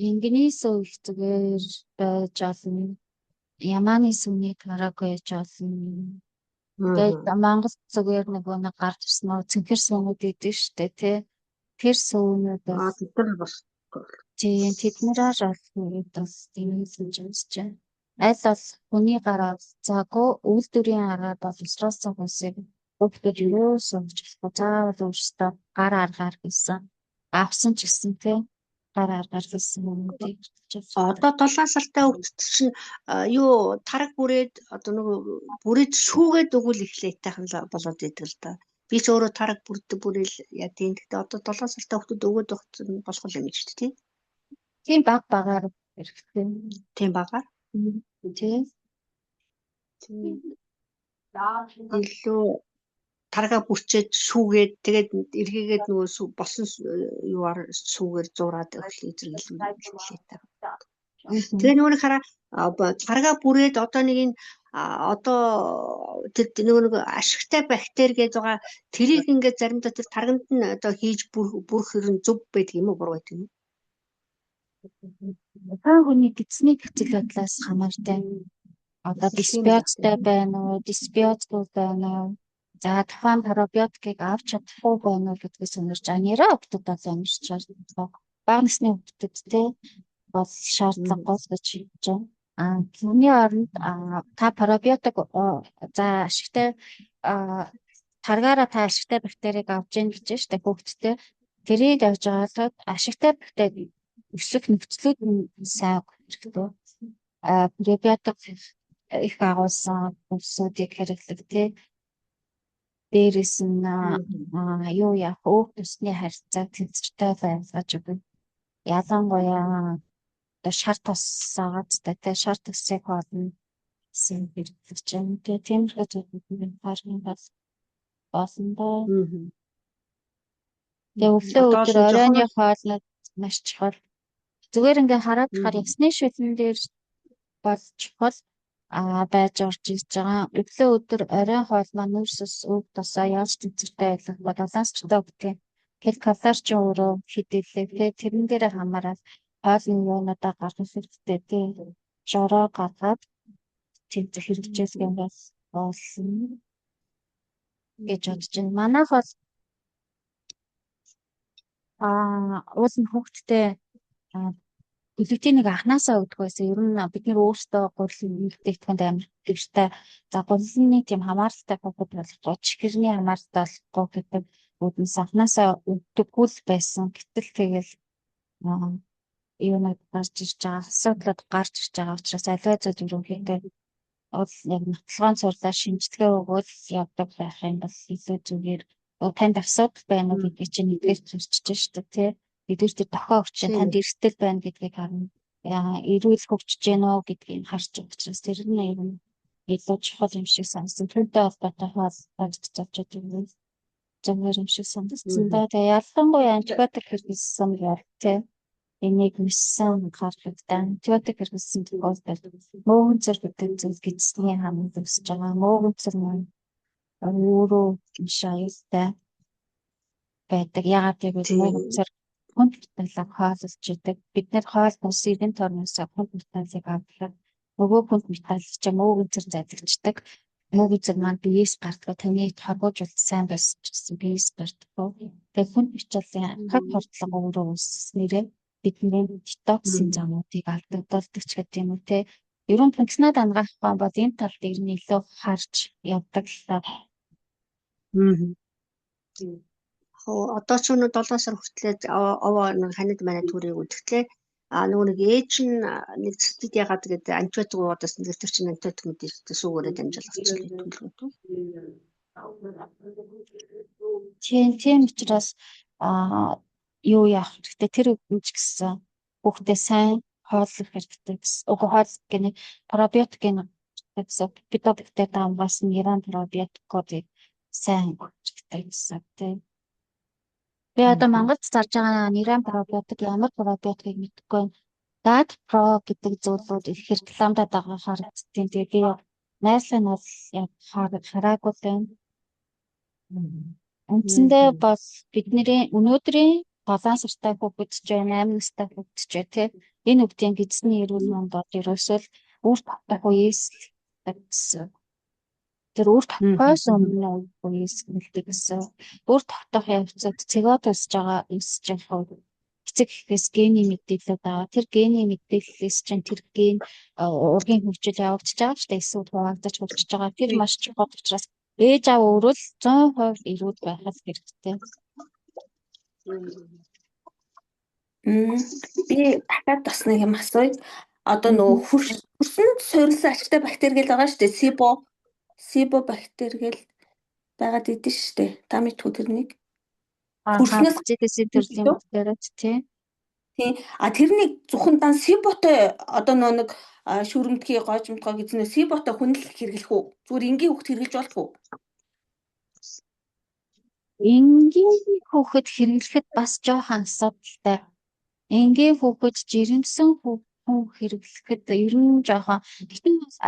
ингийн сүү их зүгээр байж олно. Ямааны сүүний тараг байж олно. Тэгээд Монгол зүгээр нэг гарч ирсэн нөө цэнхэр сүүнүүд идэв штэ тий. Тэр сүүнүүд тийм тэднэрээр бас дэмжиж байна. Аль бол хүний гараа заагүй үйлдвэрийн аргаар боловсроос хүмүүсийг бүгд юу сумж заавал өөрсдөө гар аргаар гэсэн авсан ч гэсэн тийм гар аргаар гэсэн юмнуудыг одоо 7 сартай хөвгт чинь юу тараг бүрээд одоо нөгөө бүрээд шүүгээд өгвөл их лейтайхан болоод идэг л да. Би ч өөрөө тараг бүрээл яа тийм. Гэхдээ одоо 7 сартай хөвгтөд өгөөд болох юм шүү дээ тийм. Тийм багаар хэрэгтэй. Тийм багаар. Тийм. Илүү таргаа бүрчээд шүүгээд тэгээд эргээгээд нөгөө болсон юуаар шүүгээр зураад эзэрлүүлээ. Тэгээ нөгөө хараа таргаа бүрээд одоо нэг энэ одоо тэр нөгөө ашигтай бактери гэж байгаа тэрийг ингээд заримдаа тэр тарганд нь одоо хийж бүрх хэрэг зөв байдаг юм уу буруу байдаг юм. Та хүний гидсний гэцэл бодлоос хамаартай. Одоо дисбиозтай байна уу, дисбиозгүй байна уу? За тухайн пробиотикийг авч чадахгүй байна уу гэдгийг сонирч нэрээ октод бол амьж шаардлагатай. Бага насны хүүхдэд тий бол шаардлагагүй гэж хэлж байна. Түүний оронд та пробиотик за ашигтай таргаараа та ашигтай бактерийг авч ийн гэж штэ хүүхдтэй. Тэрийг авч байгаад ашигтай бактери өсөх нөхцлүүд сайн хэрэгтэй. Пробиотик их агуулсан хүмүүсийг хэрэглэх тий. Дээрээс нь юу яах вэ? Төсний харьцаа тэнцвэртэй байлгаж өгнө. Ялангуяа одоо шар тусаагаад тэ шар тусыг хоолно гэсэн хэрэглэж байна. Тэгээ тиймэрхүү зүйлүүд харна бас болсон доо. Тэгээ өглөө оройны хоолнод маш чухал. Зүгээр ингээ хараад хахаар ясны шүлэн дээр бол чухал байж орж ирж байгаа. Өглөө оройн хоол маань нүүрсэс өг тосоо яаж тэнцвэртэй байлгах бол баланстай өгдөг. Тэгэхээр калори ч өөрөө хэдүүлээ. Тэрэн дээр хамаарал хоолны юунуудаа гаргах хэрэгтэй тийм. Жороо гаргаад тэнцвэр хэрэгжүүлэх юм бол болно гэж бодож байна. Манайх бол уулын хүүхдтэй глютенийг анханасаа өгдөг байсан. Ер нь бид нэр өөрсдөө гурилын нэгтгэхэд амар хэрэгтэй. За гурилны тийм хамааралтай хүүхэд болохгүй, чихэрний хамааралтай болохгүй гэдэг үүднээс анханасаа өгдөггүй л байсан. Гэтэл тэгэл юунад гарч ирж байгаа, асуудлууд гарч ирж байгаа учраас аливаа зүйл ерөнхийдөө бол яг нотлогоон сурлаа шинжилгээ өгвөл явдаг байх юм бол илүү зүгээр. Танд асуудал байна уу гэдгийг чинь нэгдүгээр зорчиж штэ тий. Эдгээр тэр дохоо өгч танд эрсдэл байна гэдгийг харна. Эрүүл хөгжиж гэнэ үү гэдгийг харж байгаа учраас тэр нь ер нь илүү чухал юм шиг санагдсан. Түүнтэй холбоотой хаалт завчаад юм. Зөвхөн юм шиг санагдсан. Тэгээ ялангуяа антибиотик хэрэглэсэн юм тий. энийг мэдсэн харагдаа. Антибиотик хэрэглэсэн тохиолдолд мөөгөнцөр гэдэг зүйл гидсний хамт өсөж байгаа. Мөөгөнцөр маань өөрөө маш аюултай байдаг. Яагаад гэвэл мөөгөнцөр хүнд металлыг хооллож идэг. Бид нэр хоол бус эдийн торноос хүнд металлыг авдаг. Нөгөө хүнд металл чинь мөөгөнцөр задагчдаг. Мөөгөнцөр маань биеэс гардаг. Таны хоргож бол сайн байсан ч гэсэн биеэс гардаг. Тэгэхээр хүнд металлын хаг хордлого өөрөө үүснээрээ бидний детоксын замуудыг алдагдуулдаг ч гэдэг юм уу те. Ерөн функционал ангаах гоо бол энэ тал дээр нь илүү харж явдаг л та. Одоо ч өнөө 7 сар хүртлээ овоо нэг ханид манай төрийг үлдэхлээ. Нөгөө нэг ээж нь нэг цэцэд ягаад гэдэг антибиотик уудаас нэг тэр чинь антибиотик мэдээж сүүгээрээ дамжуулах хэрэглээ төлөвлөгөө. Тийм учраас юу яах хэрэгтэй тэр үгч гэсэн хүүхдээ сайн хооллох хэрэгтэй гэсэн. Уг хоол гэнэ пробиотикийн гэсэн битобактери даамгаас нэрэн пробиотикуудыг сайн хэрэгтэй гэсэн тийм. Би одоо Монголд зарж байгаа нэрэн пробиотик ямар пробиотикийг мэдэхгүй байна. Dad Pro гэдэг зүйлүүд их рекламадад байгаа харагдтiin. Тэгээ би найслаа нь бол яг хараагүй байна. Үндсэндээ бол бидний өнөөдрийн 7 сартай хүүхэд ч 8 настай хүүхэд ч тийм энэ үгдийн гидсний эрүүл мэнд бол ерөөсөө үр татах үеэс гэсэн. Тэр үр татахаас өмнө үеэс нэлдэг гэсэн. Үр татах явцад цэгод өсөж байгаа өсөж явах эцэг эхээс гений мэдээлэл аваа. Тэр гений мэдээллээс чинь тэр ген ургийн хөгжил явагдаж байгаа ч эсвэл хуваагдаж хөгжиж байгаа. Тэр маш чухал учраас ээж аав өөрөө л 100% эрүүл байхад хэрэгтэй. Би дахиад бас нэг юм асууя. Одоо нөгөө хөрсөнд суурилсан ачтай бактери гэл байгаа шүү дээ. Сибо бактери гэл байгаад идэв шүү дээ. Та мэдгүй тэрнийг. Хөрснөөс зэтэсийн төрлийн бактериуд тийм. Тэрнийг зөвхөн сиботой одоо нэг шүрэмтгий гоожмтгой гэзнээ сиботой хүнлэх хэрэглэх үү? Зүгээр энгийн хөвгт хэрэглэж болох уу? Энгийн хөвгт хэрэглэхэд бас жоохон асуудалтай. Энгийн хөвгт жирэмсэн хүн хэрэглэхэд ер нь жоохон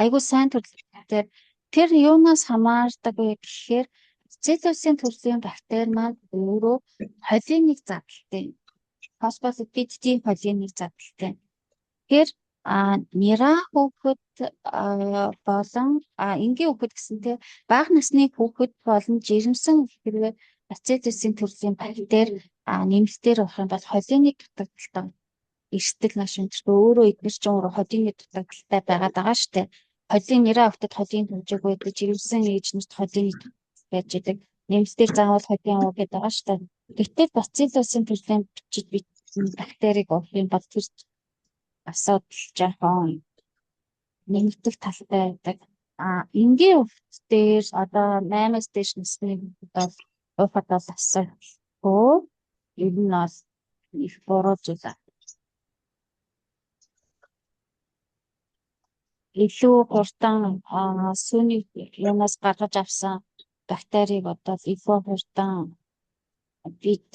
айгүй сайн төрлөختөөр тэр юунаас хамаардаг вэ гэхээр цитосын төрлийн бактери маань өөрөө холын нэг задлалтай. Фосфолипидийн холын нэг задлалтай. Тэгэхээр нера хүүхэд болон энгийн хүүхэд гэсэнтэй бага насны хүүхэд болон жирэмсэн хэрэг ацетосын төрлийн бактери нэмэлтээр болох юм бол холын нэг дутагдaltaй эрсдэл маш өндөр. Өөрөө эдгээр чинь өөрөө холын нэг дутагдaltaй байгаад байгаа шүү дээ. Холын нера хүүхэд холын хэмжээг байдаг жирэмсэн ээжнэрт холын нэг байж идэг. Нэмэлтээр заавал холын аваа гэдэг байгаа шүү дээ. Гэтэл ацетосын төрлийн бактерийг авах юм бол тэр асуудал жоохон нэмэгдэх талтай байдаг. Энгийн хүүхдээр одоо 8-аас дээш насны хүүхэд бол уухад бол асуудалгүй. Ер нь бол их буруу зүйл. Илүү хурдан сүний юунаас гаргаж авсан бактерийг одоо илүү хурдан бид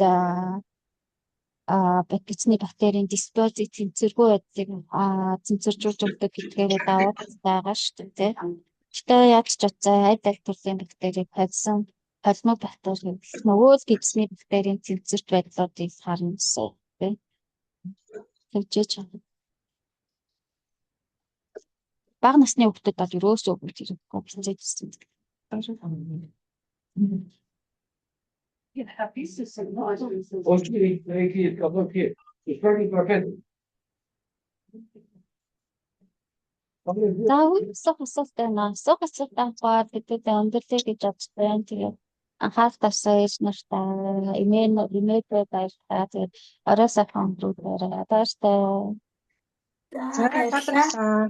бактерийн бактерийн диспозит тэнцвэргүй байдлыг цэнцэржүүлж өгдөг гэдгээрээ даваад байгаа шүү дээ. Гэтэ яг ч утсаа аль төрлийн бактерийг холсон холмог бактери нөгөө л гидсний бактерийн цэнцэрч байдлуудыг харна гэсэн тийм. Тэгжээч бага насны хүүхдүүд бол ерөөсөө бүгд хэрэггүй бэлцээд ирсэн. Сох асуултаа аваад гэдэг өндөрлөө гэж бодож байна. Тэгээд анхаарал тавьсан ээж нартаа имэйл баярлалаа. Тэгээд орой сайхан өдрүүд баяртай. За баярлалаа.